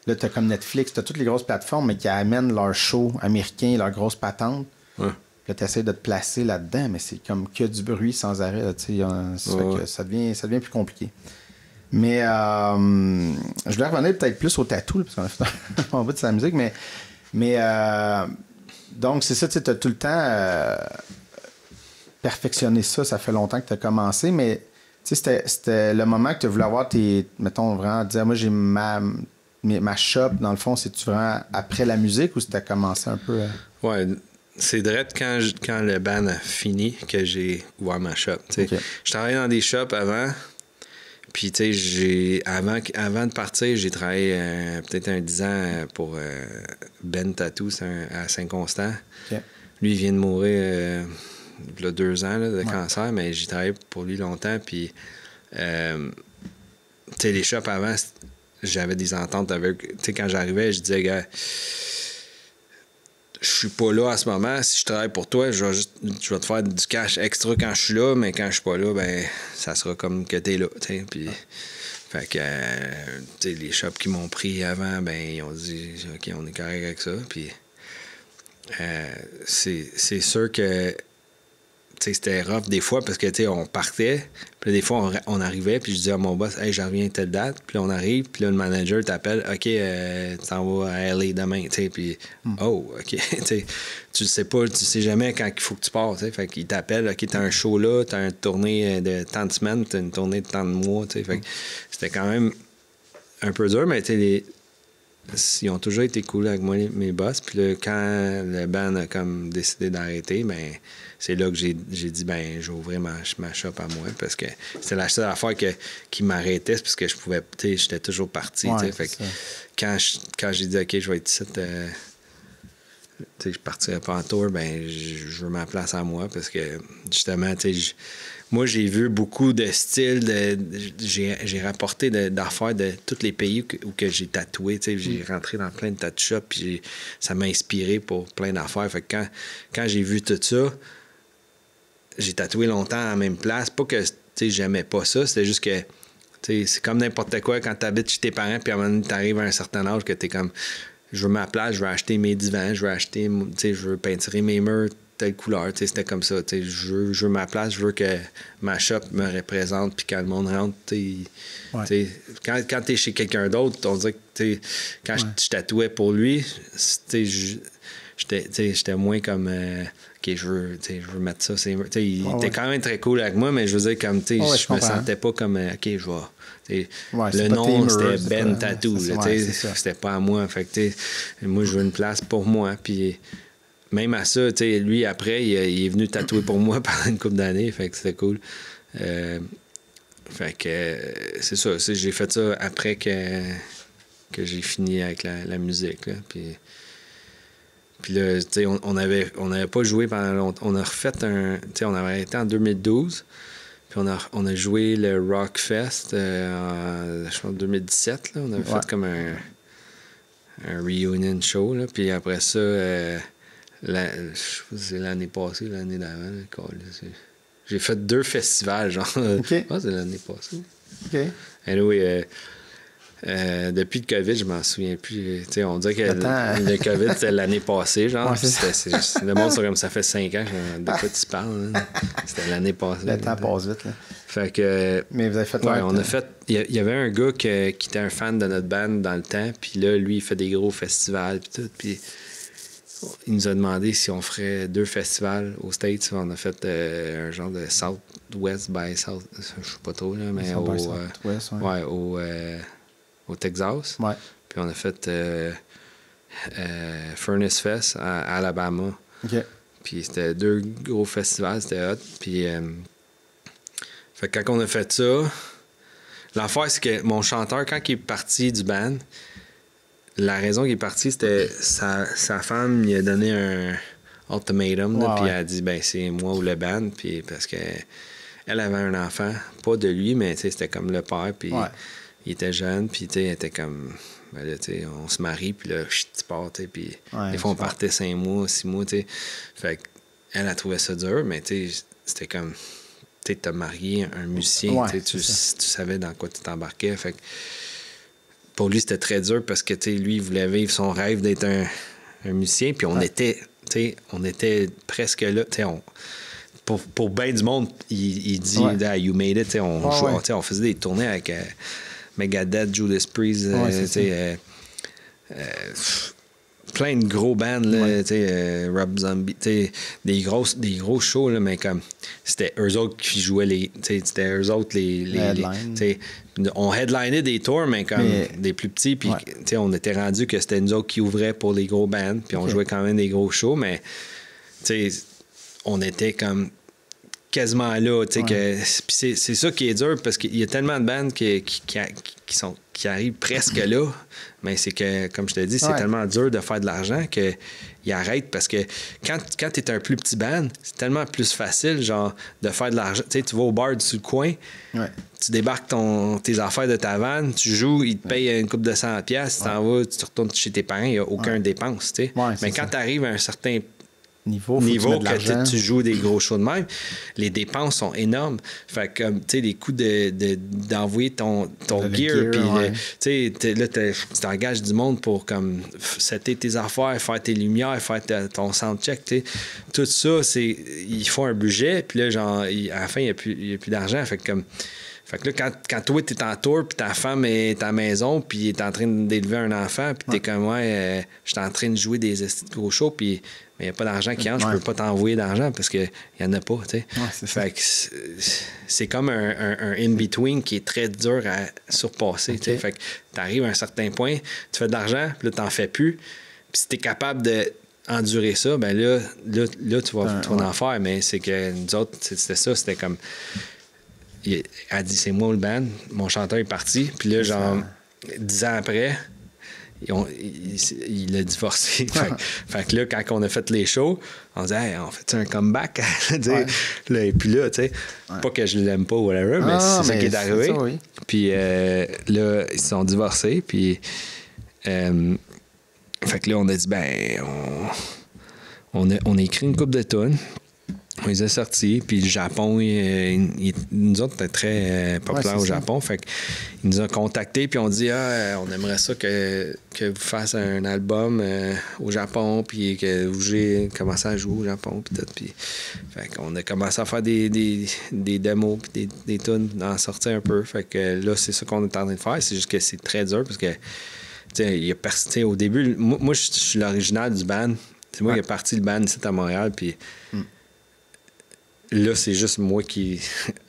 là, t'as comme Netflix, t'as toutes les grosses plateformes, mais qui amènent leurs shows américains, leurs grosses patentes. Ouais. Là, t'essaies de te placer là-dedans, mais c'est comme que du bruit sans arrêt. Là, fait que ça devient plus compliqué. Mais je voulais revenir peut-être plus au tatou, là, parce qu'on a fait un bout de sa musique, mais donc c'est ça, tu as tout le temps perfectionné ça fait longtemps que tu as commencé, mais c'était le moment que tu as voulu avoir mettons, vraiment, dire, moi j'ai ma shop, dans le fond, c'est-tu vraiment après la musique ou c'était commencé un peu? Ouais, c'est direct quand le band a fini que j'ai ouvert ma shop. Okay. Je travaillais dans des shops avant. Puis, tu sais, avant de partir, j'ai travaillé peut-être 10 ans pour Ben Tattoo à Saint-Constant. Okay. Lui, il vient de mourir il y a 2 ans là, de cancer, mais j'ai travaillé pour lui longtemps. Puis, tu sais, les shops avant, j'avais des ententes avec... Tu sais, quand j'arrivais, je disais, gars, je suis pas là à ce moment. Si je travaille pour toi, je vais te faire du cash extra quand je suis là, mais quand je suis pas là, ben ça sera comme que t'es là. Puis, fait que les shops qui m'ont pris avant, ben ils ont dit OK, on est correct avec ça. Puis c'est sûr que c'était rough des fois parce que on partait, puis des fois on arrivait, puis je disais à mon boss, hey, je reviens à telle date, puis là on arrive, puis là le manager t'appelle, OK, tu t'en vas à LA demain, puis oh, OK, tu sais pas, tu sais jamais quand il faut que tu pars, fait qu'il t'appelle, OK, t'as un show là, t'as une tournée de tant de semaines, t'as une tournée de tant de mois, fait que c'était quand même un peu dur, mais ils ont toujours été cool avec moi, mes boss. Puis là, quand le band a comme décidé d'arrêter, ben c'est là que j'ai dit, ben j'ai ouvert ma shop à moi parce que c'était la seule affaire qui m'arrêtait, c'est parce que je pouvais, j'étais toujours parti. Fait que quand j'ai dit, OK, je vais être ici, je partirai pas en tour, ben je veux ma place à moi parce que justement, moi, j'ai vu beaucoup de styles. J'ai rapporté d'affaires de tous les pays où que j'ai tatoué. J'ai rentré dans plein de tattoo shops puis ça m'a inspiré pour plein d'affaires. Fait que quand j'ai vu tout ça, j'ai tatoué longtemps à la même place. Pas que j'aimais pas ça, c'était juste que c'est comme n'importe quoi quand tu habites chez tes parents puis à un moment donné, tu arrives à un certain âge que tu es comme je veux ma place, je veux acheter mes divans, je veux peinturer mes murs telle couleur, c'était comme ça, je veux ma place, je veux que ma shop me représente, puis quand le monde rentre, quand t'es chez quelqu'un d'autre, on dirait que quand je tatouais pour lui, j'étais moins comme OK, je veux mettre ça, il était quand même très cool avec moi, mais je veux dire comme je me sentais pas comme OK, je vais le nom c'était Ben Tattoo, c'était pas à moi, fait que moi je veux une place pour moi, puis même à ça, lui, après, il est venu tatouer pour moi pendant une couple d'années. Fait que c'était cool. Fait que c'est ça. J'ai fait ça après que j'ai fini avec la musique. Là. Puis là, on avait pas joué pendant longtemps. On a refait on avait arrêté en 2012. Puis on a joué le Rockfest je pense en 2017. Là. On avait fait comme un reunion show. Là. Puis après ça... je sais pas si c'est l'année passée ou l'année d'avant. J'ai fait 2 festivals, genre. Okay. C'est l'année passée. OK. Anyway, depuis le COVID, je m'en souviens plus. On dirait que le COVID, c'était l'année passée, genre. Ouais, le monde, c'est comme ça fait 5 ans. De quoi tu parles? C'était l'année passée. Le temps passe vite, là. Fait que... Mais vous avez fait... on a fait... Il y avait un gars qui était un fan de notre band dans le temps, puis là, lui, il fait des gros festivals, puis tout, puis... Il nous a demandé si on ferait 2 festivals aux States. On a fait un genre de Southwest by South, je sais pas trop, là, mais au Texas. Ouais. Puis on a fait Furnace Fest à Alabama. Okay. Puis c'était 2 gros festivals, c'était hot. Puis fait que quand on a fait ça, l'affaire, c'est que mon chanteur, quand il est parti du band, la raison qu'il est parti, c'était sa femme lui a donné un ultimatum, puis elle a dit ben c'est moi ou le band, puis parce que elle avait un enfant, pas de lui, mais c'était comme le père, puis il était jeune, puis elle était comme, ben là, on se marie, puis là, tu pars, puis des fois, on partait 5 mois, 6 mois, fait qu'elle a trouvé ça dur, mais c'était comme, tu t'as marié un musicien, tu savais dans quoi tu t'embarquais, fait que pour lui, c'était très dur parce que, lui, il voulait vivre son rêve d'être un musicien, puis on était presque là, pour bien du monde, il dit You made it, on faisait des tournées avec Megadeth, Judas Priest, plein de gros bands, là, Rob Zombie, des gros shows, là, mais comme c'était eux autres qui jouaient c'était eux autres les on headlinait des tours, mais comme des plus petits, puis on était rendu que c'était nous autres qui ouvraient pour les gros bands, puis on jouait quand même des gros shows, mais on était comme quasiment là, c'est ça qui est dur, parce qu'il y a tellement de bands qui arrivent presque là, mais c'est que, comme je te dis, c'est tellement dur de faire de l'argent qu'ils arrêtent, parce que quand tu es un plus petit band, c'est tellement plus facile, genre, de faire de l'argent. Tu vas au bar du coin, tu débarques tes affaires de ta vanne, tu joues, ils te payent une couple de 100$, tu t'en vas, tu retournes chez tes parents, il n'y a aucun dépense, mais quand tu arrives à un certain niveau que tu joues des gros shows de même, les dépenses sont énormes. Fait que, tu sais, les coûts d'envoyer ton gear, puis là, tu t'engages du monde pour comme setter tes affaires, faire tes lumières, faire ton soundcheck, tu sais. Tout ça, il faut un budget, puis là, genre, à la fin, il n'y a plus d'argent. Fait que là, quand toi, t'es en tour, puis ta femme est à la maison, puis est en train d'élever un enfant, puis t'es comme, je suis en train de jouer des gros shows, puis il n'y a pas d'argent qui entre, je peux pas t'envoyer d'argent parce qu'il n'y en a pas, tu sais. Fait que c'est comme un in-between qui est très dur à surpasser, tu sais. Fait que t'arrives à un certain point, tu fais de l'argent, puis là, t'en fais plus. Puis si t'es capable d'endurer ça, ben là tu vas en faire. Mais c'est que nous autres, c'était ça, c'était comme... Elle a dit, c'est moi le band, mon chanteur est parti, puis là, genre, 10 ans après... Il a divorcé. Fait que là, quand on a fait les shows, on disait, hey, on fait un comeback? Là, et puis là, tu sais, pas que je l'aime pas ou whatever, mais c'est ça qui est arrivé. Ça, puis là, ils se sont divorcés. Puis, fait que là, on a dit, on a écrit une couple de tunes. On les a sortis, puis le Japon, nous autres, on était très populaires au Japon. Fait qu'ils nous ont contactés, puis on dit on aimerait ça que vous fassiez un album au Japon, puis que vous commencez à jouer au Japon, puis tout. Puis, fait qu'on a commencé à faire des démos, puis des tunes, d'en sortir un peu. Fait que là, c'est ça qu'on est en train de faire. C'est juste que c'est très dur, parce que, au début, moi je suis l'original du band. C'est moi qui ai parti le band ici à Montréal, puis. Là, c'est juste moi qui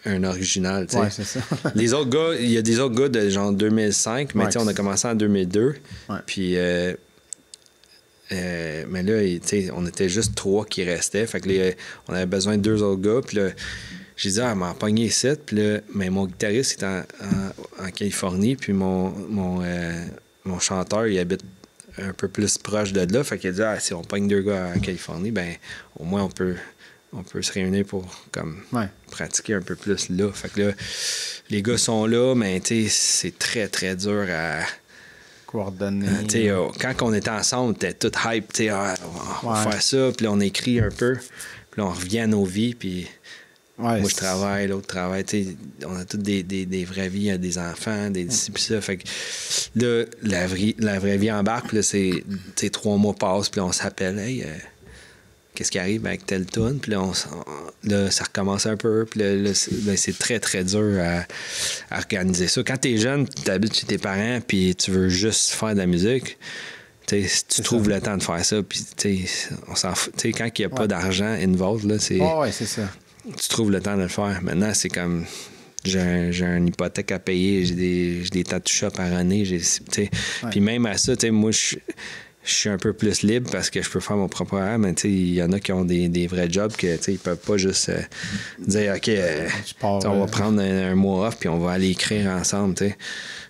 un original, tu sais. C'est ça. Les autres gars, il y a des autres gars de genre 2005, mais on a commencé en 2002. Puis, mais là, on était juste 3 qui restaient. Fait que là, on avait besoin de 2 autres gars. Puis là, j'ai dit, m'en pogner 7. Puis là, mais mon guitariste est en Californie. Puis mon chanteur, il habite un peu plus proche de là. Fait qu'il a dit, si on pogne 2 gars en Californie, ben au moins on peut se réunir pour comme pratiquer un peu plus là. Fait que là, les gars sont là, mais c'est très, très dur à coordonner. Quand on était ensemble, on était tout hype, on va faire ça, puis là, on écrit un peu, puis là, on revient à nos vies, puis moi, je travaille, l'autre travaille. On a toutes des vraies vies, il y a des enfants, des disciples, ça. Fait que là, la vraie vie embarque, puis là, c'est 3 mois passent, puis là, on s'appelle, hey, qu'est-ce qui arrive avec telle tune, puis là, ça recommence un peu, puis là, c'est très, très dur à organiser ça. Quand t'es jeune, t'habites chez tes parents, puis tu veux juste faire de la musique, tu trouves le temps de faire ça, puis on s'en fout. Quand il n'y a pas d'argent involved, là, c'est ça. Tu trouves le temps de le faire. Maintenant, c'est comme... J'ai une hypothèque à payer, j'ai des tattoo shops à runner, puis même à ça, moi, je suis un peu plus libre parce que je peux faire mon propre horaire, mais il y en a qui ont des vrais jobs que ils peuvent pas juste dire OK, on va prendre un mois off puis on va aller écrire ensemble. T'sais.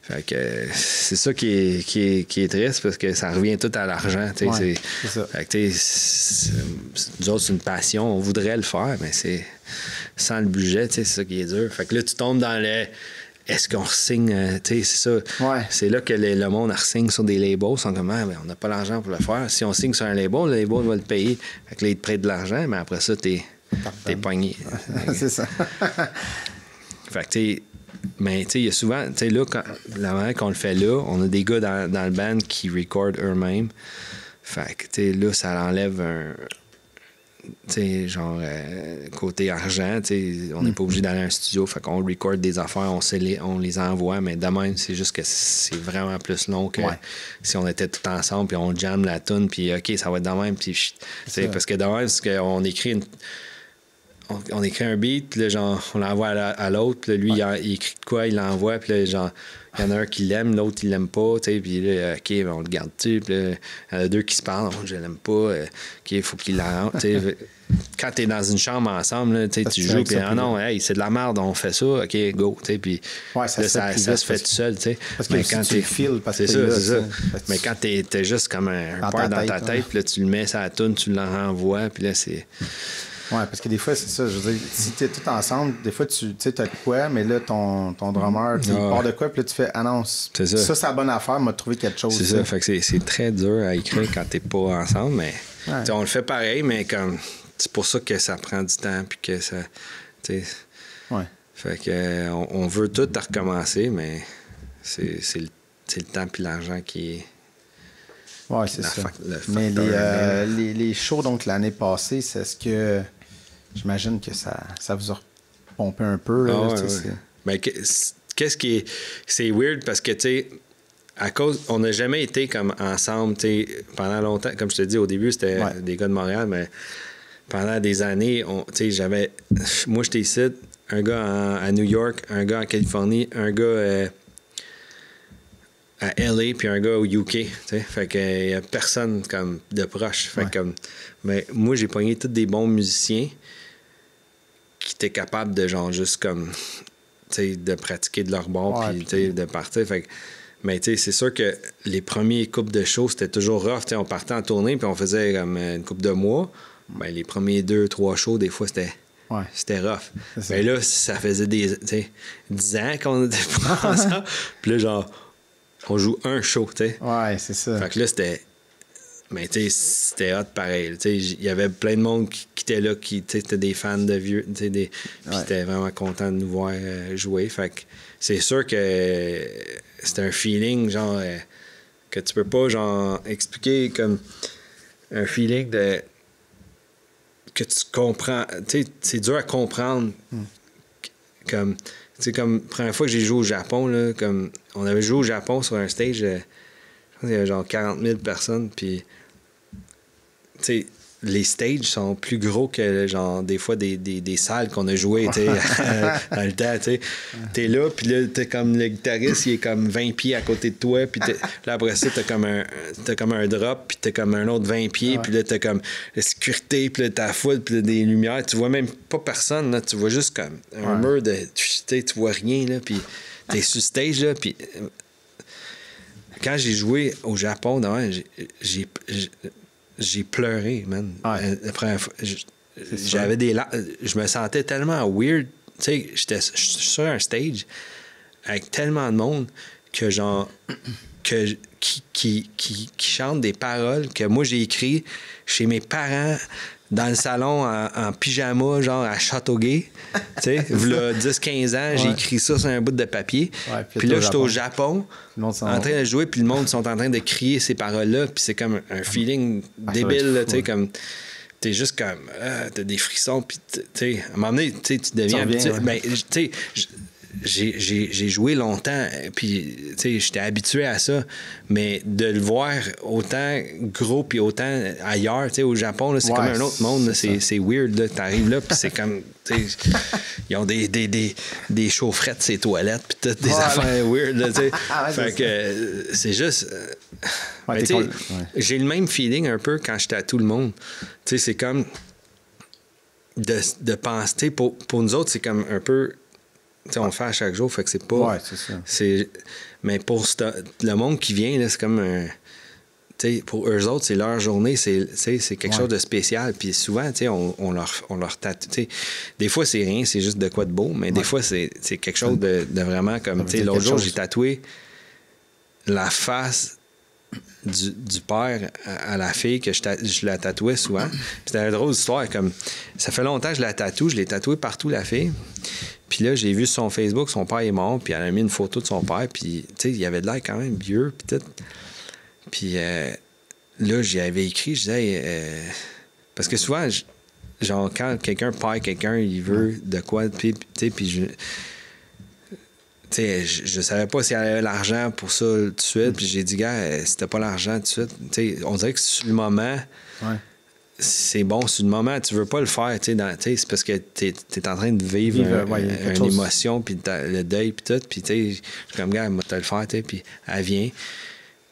Fait que c'est ça qui est triste parce que ça revient tout à l'argent. C'est ça. Fait que nous autres, c'est une passion, on voudrait le faire, mais sans le budget, tu sais, c'est ça qui est dur. Fait que là, tu tombes dans le... Est-ce qu'on re-signe? Tu sais, c'est ça. Ouais. C'est là que le monde re-signe sur des labels. Ils sont comme, ah, ben, on n'a pas l'argent pour le faire. Si on signe sur un label, le label va le payer. Fait que là, il te prête de l'argent, mais après ça, t'es pogné. C'est ça. Fait que, tu sais, mais tu sais, il y a souvent, tu sais, là, la manière qu'on le fait là, on a des gars dans le band qui recordent eux-mêmes. Fait que, tu sais, là, ça enlève un. Tu sais, genre, côté argent, tu sais, on n'est pas obligé d'aller à un studio. Fait qu'on record des affaires, on les envoie, mais de même, c'est juste que c'est vraiment plus long que si on était tout ensemble, puis on jamme la tune, puis OK, ça va être de même, puis tu sais, parce que de même, c'est qu'on écrit on écrit un beat, puis là, genre, on l'envoie à l'autre, puis là, lui, il écrit de quoi, il l'envoie, puis là, genre, il y en a un qui l'aime, l'autre, il l'aime pas, tu sais, puis là, OK, ben, on le garde-tu, puis là, il y en a deux qui se parlent, oh, je l'aime pas, OK, il faut qu'il la rentre, tu sais. Quand t'es dans une chambre ensemble, là, tu joues, puis ah non, hey, c'est de la merde, on fait ça, OK, go, tu sais, puis là, ça se fait tout seul, tu sais. Parce que quand tu files, parce que c'est ça. Mais quand t'es juste comme un peur dans ta tête, puis là, tu le mets sur la toune, tu le renvoies, puis là, c'est... Oui, parce que des fois, c'est ça. Je veux dire, si tu es tout ensemble, des fois, tu sais, as de quoi, mais là, ton drummer, il part de quoi, puis là, tu fais annonce. C'est ça. Ça, c'est la bonne affaire, m'a trouvé quelque chose. C'est ça. Fait que c'est très dur à écrire quand t'es pas ensemble, mais on le fait pareil, mais comme c'est pour ça que ça prend du temps, puis que ça. Ouais. Fait que on veut tout recommencer, mais c'est le temps puis l'argent qui est. Oui, c'est ça. Mais les shows, donc, l'année passée, c'est ce que... J'imagine que ça vous a pompé un peu. Là, Mais qu'est-ce qui est... C'est weird parce que, tu sais, à cause... On n'a jamais été comme ensemble, tu sais, pendant longtemps. Comme je te dis, au début, c'était des gars de Montréal, mais pendant des années, tu sais, j'avais... Moi, j'étais ici, un gars à New York, un gars en Californie, un gars... à LA puis un gars au UK, tu sais, fait qu'il y a personne comme de proche, fait comme, mais moi j'ai pogné tous des bons musiciens qui étaient capables de genre juste comme, tu sais, de pratiquer de leur bord puis tu sais, de partir, fait que, mais tu sais, c'est sûr que les premiers coupes de shows c'était toujours rough, tu sais, on partait en tournée puis on faisait comme une coupe de mois, ben les premiers 2-3 shows des fois c'était rough. Mais là ça faisait 10 ans qu'on était pas ensemble, puis là genre on joue un show, tu sais. Ouais, c'est ça. Fait que là, c'était... Mais tu sais, c'était hot pareil. Tu sais, il y avait plein de monde qui était là, qui étaient des fans de vieux, tu sais, puis ils étaient vraiment contents de nous voir jouer. Fait que c'est sûr que c'était un feeling, genre, que tu peux pas, genre, expliquer comme un feeling de... que tu comprends... Tu sais, c'est dur à comprendre. Comme... Tu sais, comme, la première fois que j'ai joué au Japon, là, comme, on avait joué au Japon sur un stage, je pense qu'il y avait genre 40 000 personnes, puis, tu sais, les stages sont plus gros que, genre, des fois, des salles qu'on a jouées, tu sais, dans le temps, tu sais. T'es là, puis là, t'es comme, le guitariste, il est comme 20 pieds à côté de toi, puis là, après ça, t'as comme un drop, puis t'as comme un autre 20 pieds, puis là, t'as comme la sécurité, puis là, t'as la foule, puis là, des lumières. Tu vois même pas personne, là, tu vois juste comme un mur de... Tu sais, tu vois rien, là, puis t'es sur stage, là, puis... Quand j'ai joué au Japon, j'ai pleuré, man. La première fois, j'avais des larmes. Je me sentais tellement weird. Tu sais, j'étais sur un stage avec tellement de monde que, genre, qui chante des paroles que moi, j'ai écrit chez mes parents dans le salon en pyjama, genre à Châteauguay. Tu sais, v'là 10-15 ans, j'ai écrit ça sur un bout de papier. Puis là, j'étais au Japon, en train de jouer, puis le monde sont en train de crier ces paroles-là, puis c'est comme un feeling débile, tu sais, comme... T'es juste comme... t'as des frissons, puis tu sais, à un moment donné, tu deviens habitué. Ben, tu sais... J'ai joué longtemps, puis tu sais, j'étais habitué à ça, mais de le voir autant gros puis autant ailleurs, tu sais, au Japon, là, c'est comme un autre monde, c'est weird, là, t'arrives là, puis c'est comme, tu sais, ils ont des chaufferettes, ces toilettes, puis toutes des affaires weird, là, tu sais. Fait que c'est juste... j'ai le même feeling un peu quand j'étais à tout le monde. Tu sais, c'est comme de penser, tu sais, pour nous autres, c'est comme un peu... T'sais, on le fait à chaque jour, fait que c'est pas... Ouais, c'est ça. Mais pour le monde qui vient, là, c'est comme un... pour eux autres, c'est leur journée, c'est quelque chose de spécial. Puis souvent, on leur tatoue. Des fois, c'est rien, c'est juste de quoi de beau, mais des fois, c'est quelque chose de vraiment comme... L'autre jour, j'ai tatoué la face du père à la fille que je la tatouais souvent. C'était une drôle d'histoire. Comme, ça fait longtemps que je la tatoue, je l'ai tatouée partout, la fille. Puis là, j'ai vu sur son Facebook, son père est mort, puis elle a mis une photo de son père, puis il avait de l'air quand même vieux, puis tout. Puis là, j'y avais écrit, je disais, parce que souvent, genre, quand quelqu'un perd quelqu'un, il veut de quoi, puis je savais pas s'il y avait l'argent pour ça tout de suite, puis j'ai dit, gars, si t'as pas l'argent tout de suite, on dirait que sur le moment, c'est bon, sur le moment, tu veux pas le faire, c'est parce que t'es en train de vivre une émotion, puis le deuil, puis tout, puis je suis comme, gars, moi, t'as le faire, puis elle vient.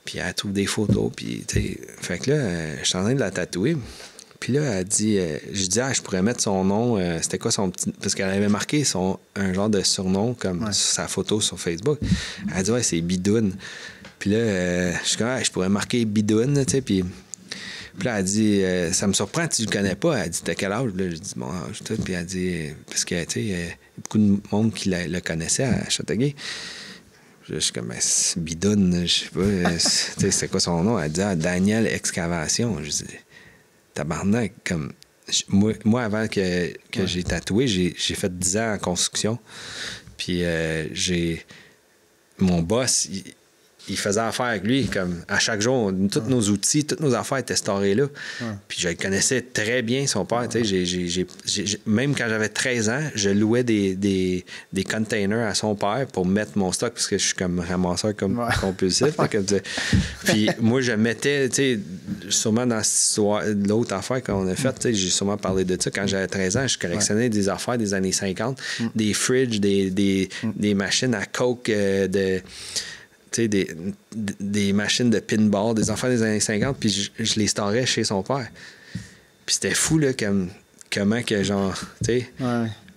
Puis elle trouve des photos, puis fait que là, je suis en train de la tatouer. Puis là, elle dit, je dis, je pourrais mettre son nom, c'était quoi son petit... Parce qu'elle avait marqué un genre de surnom comme sur sa photo sur Facebook. Elle dit, c'est Bidoune. Puis là, je suis comme, je pourrais marquer Bidoune, tu sais, puis là, elle dit, ça me surprend, tu le connais pas. Elle dit, t'as quel âge? Là, je dis, bon âge, tout. Puis elle dit, parce que, tu sais, il y a beaucoup de monde qui le connaissait à Châteauguay. Je suis comme, Bidoune, je sais pas, c'est quoi son nom? Elle dit, Daniel Excavation. Je dis, tabarnak, comme. Moi, avant que j'ai tatoué, j'ai fait 10 ans en construction. Puis mon boss, il faisait affaire avec lui, comme à chaque jour, tous nos outils, toutes nos affaires étaient storées là. Puis je le connaissais très bien, son père. Même quand j'avais 13 ans, je louais des containers à son père pour mettre mon stock, parce que je suis comme ramasseur compulsif. Puis moi, je mettais, sûrement dans l'autre affaire qu'on a faite, j'ai sûrement parlé de ça. Quand j'avais 13 ans, je collectionnais des affaires des années 50, des fridges, des machines à coke, des machines de pinball, des affaires des années 50, puis je les storais chez son père. Puis c'était fou, là, comment que, genre, tu sais...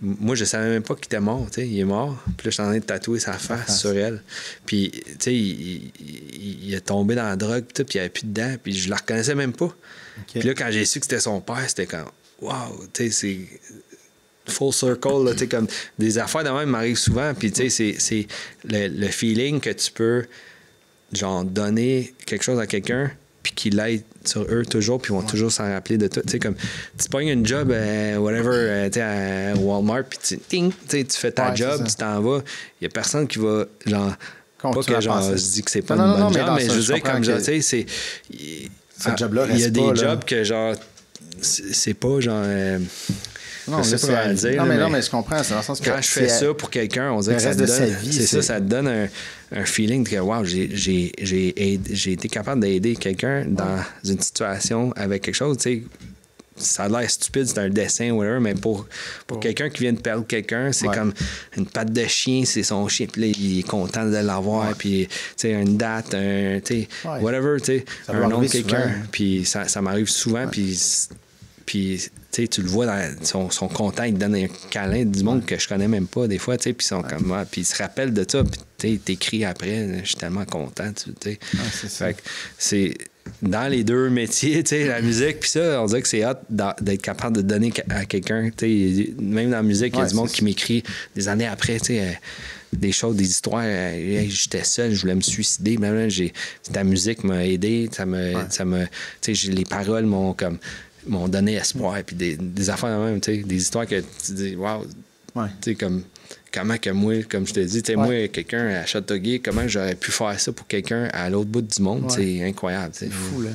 Moi, je savais même pas qu'il était mort, tu sais, il est mort. Puis là, je suis en train de tatouer sa face sur elle. Puis, tu sais, il est tombé dans la drogue, puis il n'y avait plus de dents, puis je la reconnaissais même pas. Puis là, quand j'ai su que c'était son père, c'était comme, wow, tu sais, c'est... full circle, là, tu sais, comme des affaires de même m'arrivent souvent, puis tu sais, c'est le feeling que tu peux, genre, donner quelque chose à quelqu'un, puis qu'il aille sur eux toujours, puis ils vont toujours s'en rappeler de tout. Tu sais, comme, tu pognes une job, whatever, tu sais, à Walmart, puis tu fais ta job, tu t'en vas, il y a personne qui va, genre, pas que, genre, je dis que c'est pas une bonne job, mais je veux dire, comme, genre, tu sais, c'est... Ce job-là reste pas, il y a des jobs que, genre, c'est pas, genre... Non, mais je comprends. C'est dans le sens que quand je fais ça pour quelqu'un, on dirait que ça te donne, ça te donne un feeling de que wow, j'ai été capable d'aider quelqu'un dans une situation avec quelque chose. Tu sais, ça a l'air stupide, c'est un dessin ou whatever, mais pour quelqu'un qui vient de perdre quelqu'un, c'est comme une patte de chien, c'est son chien, puis là, il est content de l'avoir, puis tu sais, une date, whatever, tu sais, un nom de quelqu'un. Puis ça m'arrive souvent, puis tu le vois dans son content, il te donne un câlin du monde que je connais même pas des fois, puis ils sont comme moi, puis ils se rappellent de ça, puis t'écris après, je suis tellement content, fait que c'est dans les deux métiers, la musique, puis ça, on dirait que c'est hot d'être capable de donner à quelqu'un, même dans la musique, il y a du monde qui m'écrit des années après, des choses, des histoires, j'étais seul, je voulais me suicider, ta musique m'a aidé, les paroles m'ont donné espoir, puis des affaires de même, des histoires que tu dis, wow, comme comment que moi, comme je te dis, moi, quelqu'un à Châteauguay, comment j'aurais pu faire ça pour quelqu'un à l'autre bout du monde, c'est incroyable. C'est fou, là.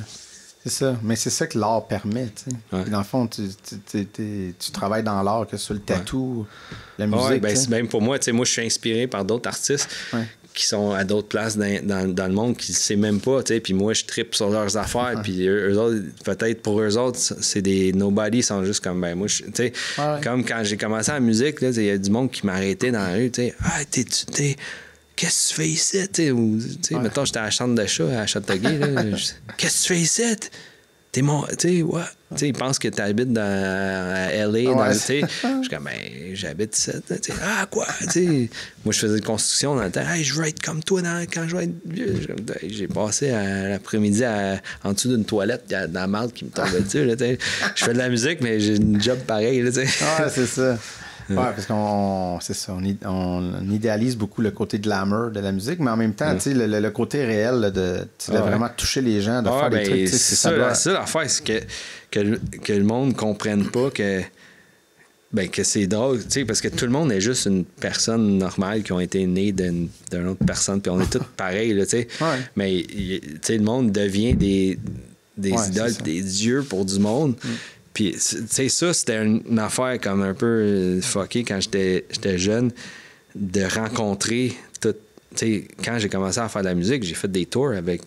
C'est ça, mais c'est ça que l'art permet, Dans le fond, tu travailles dans l'art, que ce soit le tatou, la musique. Même pour moi, moi, je suis inspiré par d'autres artistes qui sont à d'autres places dans le monde qui ne savent même pas, puis moi, je trippe sur leurs affaires, puis eux autres, peut-être pour eux autres, c'est des nobody, ils sont juste comme, moi, comme quand j'ai commencé la musique, il y a du monde qui m'arrêtait dans la rue, qu'est-ce que tu fais ici, mettons, j'étais à la chambre de chat à Châteauguay, qu'est-ce que tu fais ici? t'es mon. Tu sais, ouais. Tu sais, ils pensent que t'habites à LA. Ouais. Tu sais, je suis comme, ben, j'habite ici. Tu sais, ah, quoi? Tu sais, moi, je faisais de construction dans le temps. Hey, je veux être comme toi quand je vais être vieux. J'ai passé l'après-midi en dessous d'une toilette, il y a de la marde qui me tombait dessus. Là, tu sais. Je fais de la musique, mais j'ai une job pareil. Là, tu sais. Ouais, c'est ça. Ouais, parce c'est ça, on idéalise beaucoup le côté glamour de la musique, mais en même temps, tu sais, le côté réel là, de vraiment toucher les gens, de faire des trucs. Tu sais, c'est ça l'affaire, c'est que le monde ne comprenne pas que c'est drôle, tu sais, parce que tout le monde est juste une personne normale qui ont été nés d'une autre personne, puis on est tous pareils, là, tu sais. Ouais. Mais, tu sais, le monde devient des idoles, des dieux pour du monde. Puis, tu sais, ça, c'était une affaire comme un peu fuckée quand j'étais jeune, de rencontrer tout. Tu sais, quand j'ai commencé à faire de la musique, j'ai fait des tours avec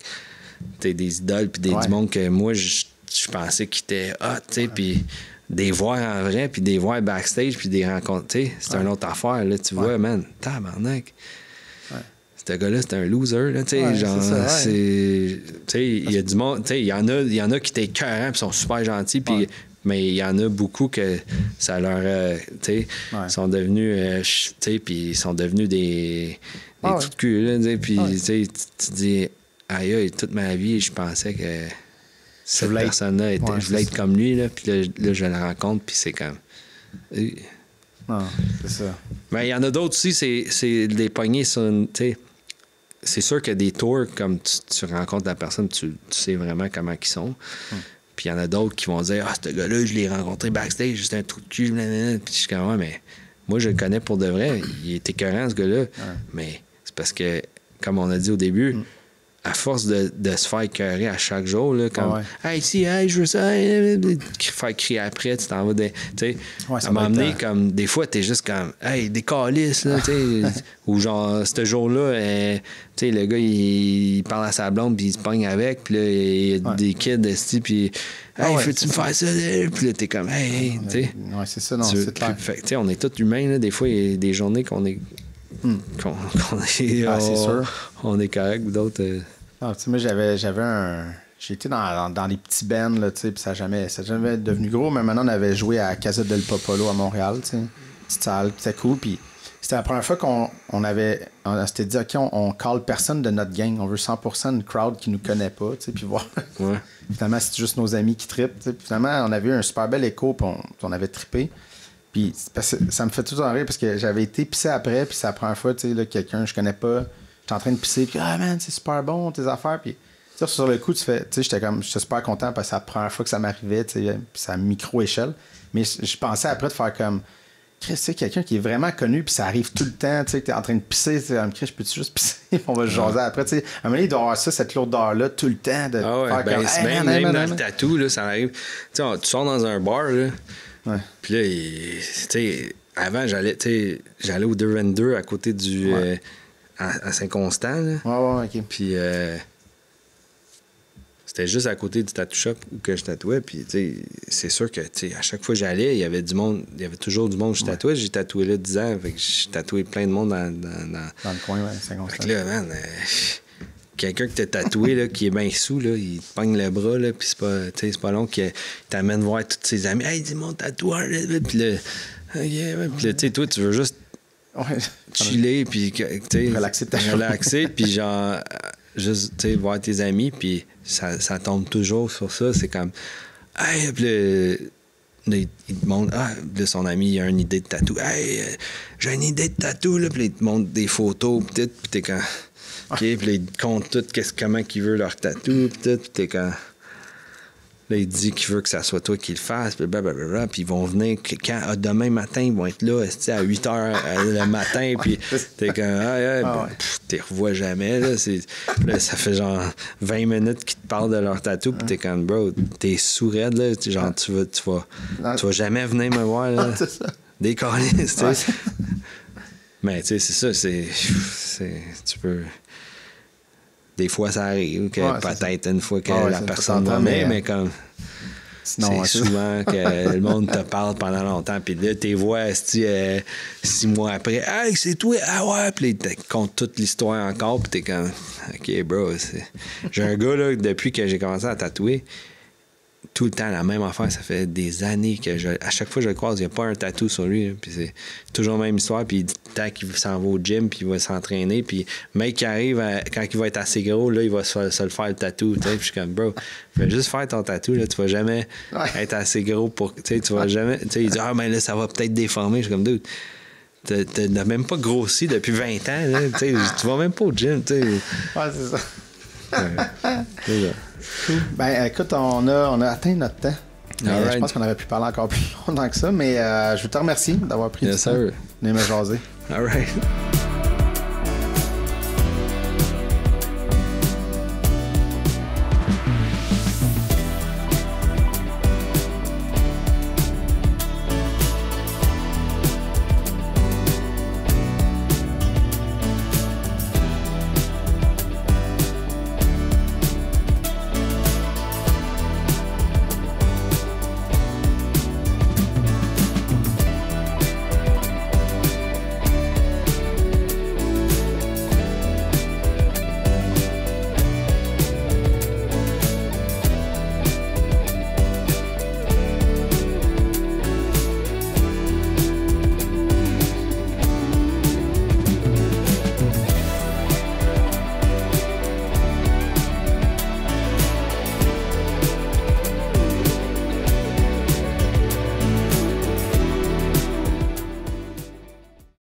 des idoles, puis du monde que moi, je pensais qu'ils étaient hot, tu sais, puis des voir en vrai, puis des voir backstage, puis des rencontres, tu sais, c'est une autre affaire, là, tu vois, man, tabarnak. Ce gars-là, c'est un loser, là, tu sais, genre, c'est... Tu sais, il y a du monde, tu sais, il y en a qui étaient écœurants, puis sont super gentils, puis... Mais il y en a beaucoup que ça leur... tu sais, sont devenus... tu sais, puis ils sont devenus des trous de cul, là, tu sais, puis tu sais, tu dis... Aïe, toute ma vie, je pensais que cette personne-là était... je voulais être comme lui, là, puis là, je le rencontre, puis c'est comme... Non, c'est ça. Mais il y en a d'autres aussi, c'est des poignées sur une... Tu sais, c'est sûr que des tours, comme tu rencontres la personne, tu sais vraiment comment ils sont. Puis il y en a d'autres qui vont dire ah, ce gars-là, je l'ai rencontré backstage, c'était un trou de cul. Blablabla. Puis je suis comme, ouais, mais moi, je le connais pour de vrai. Il est écœurant, ce gars-là. Mais c'est parce que, comme on a dit au début, à force de se faire écœurer à chaque jour, là, comme hey, si, hey, je veux ça, faire crier après, tu t'en vas. Tu sais, ça m'a amené comme des fois, t'es juste comme hey, des calices, là, tu sais. Ou genre, ce jour-là, tu sais, le gars, il parle à sa blonde, puis il se pogne avec, puis là, il y a des kids, puis hey, peux-tu me faire ça? Puis là, t'es comme hey, tu sais. Ouais, c'est ça, non, c'est clair. Fait tu sais, on est tous humains, là. Des fois, il y a des journées qu'on est. C'est sûr. On est correct, ou d'autres. Non, tu sais, moi, j'ai été dans les petits bands, là, tu sais, puis ça n'a jamais devenu gros, mais maintenant, on avait joué à Casa del Popolo à Montréal, tu sais. Petite salle, c'était cool, puis c'était la première fois qu'on s'était dit, OK, on call personne de notre gang, on veut 100% une crowd qui nous connaît pas, tu sais, puis voir. Finalement, c'est juste nos amis qui trippent, tu sais. Puis finalement, on avait eu un super bel écho, puis on avait trippé. Puis ça me fait tout en rire, parce que j'avais été pisser après, puis c'est la première fois, tu sais, là, quelqu'un, je connais pas, j'étais en train de pisser, puis ah man, c'est super bon tes affaires, puis sur le coup, j'étais super content parce que c'est la première fois que ça m'arrivait, tu sais, puis c'est à micro-échelle. Mais je pensais après de faire comme, Chris, c'est quelqu'un qui est vraiment connu, puis ça arrive tout le temps, tu sais, que t'es en train de pisser, tu sais, Chris, je peux-tu juste pisser, on va se jaser après, tu sais. À un moment donné, il doit avoir ça, cette lourdeur-là, tout le temps, de faire comme, hey, même dans le tatou, là, ça arrive. Tu sais, tu sors dans un bar, là, puis là, tu sais, avant, j'allais au 222 à côté du... à Saint-Constant, là. OK. Puis c'était juste à côté du tattoo shop où que je tatouais. Puis, tu sais, c'est sûr que, tu sais, à chaque fois que j'allais, il y avait du monde, il y avait toujours du monde que je tatouais. J'ai tatoué là 10 ans, fait que j'ai tatoué plein de monde dans le coin, Saint-Constant. Fait que là, man, quelqu'un que t'as tatoué, là, qui est bien sous, là, il te pogne le bras, là, puis c'est pas long qu'il t'amène voir tous ses amis. Hey, dis mon tatoueur, là. Puis là, puis là, tu sais, toi, tu veux juste chiller, puis relaxer, puis genre, juste, tu sais, voir tes amis, puis ça tombe toujours sur ça. C'est comme, hey, puis là, il te montre, là, son ami, il a une idée de tatou. Hey, j'ai une idée de tatou, là, puis là, il te montre des photos, puis t'es quand. OK, puis là, il te compte tout, comment il veut leur tatou, puis t'es quand. Là, il dit qu'il veut que ça soit toi qui le fasses, puis blablabla, puis ils vont venir demain matin, ils vont être là à 8 h le matin, puis t'es comme, t'es revois jamais, là, là, ça fait genre 20 minutes qu'ils te parlent de leur tatou, puis t'es comme, bro, t'es sourd-raide, là, genre, tu vas jamais venir me voir, là, des câlisses, tu sais. Mais, tu sais, c'est ça, tu peux... Des fois, ça arrive, que peut-être une fois que la personne va bien, mais comme... Sinon, c'est souvent que le monde te parle pendant longtemps, puis là, t'es vois 6 mois après, « Hey, c'est toi! Ah ouais! » Puis il te compte toute l'histoire encore, puis t'es comme, « OK, bro, j'ai un gars, là, depuis que j'ai commencé à tatouer, tout le temps la même affaire. Ça fait des années que à chaque fois que je le croise, il n'y a pas un tatou sur lui. Là, puis c'est toujours la même histoire. Puis tant qu'il s'en va au gym, puis il va s'entraîner. Puis mec qui arrive, quand il va être assez gros, là, il va se le faire le tatou. Puis je suis comme, bro, fais juste faire ton tatou. Là, tu vas jamais être assez gros pour. Tu vas jamais. Il dit, ah, ben là, ça va peut-être déformer. Je suis comme, dude, t'as même pas grossi depuis 20 ans. Là, tu vas même pas au gym. Ouais, c'est ça. C'est ça. Ben, écoute, on a atteint notre temps. Je pense qu'on aurait pu parler encore plus longtemps que ça, mais je te remercie d'avoir pris du temps de me jaser. All right.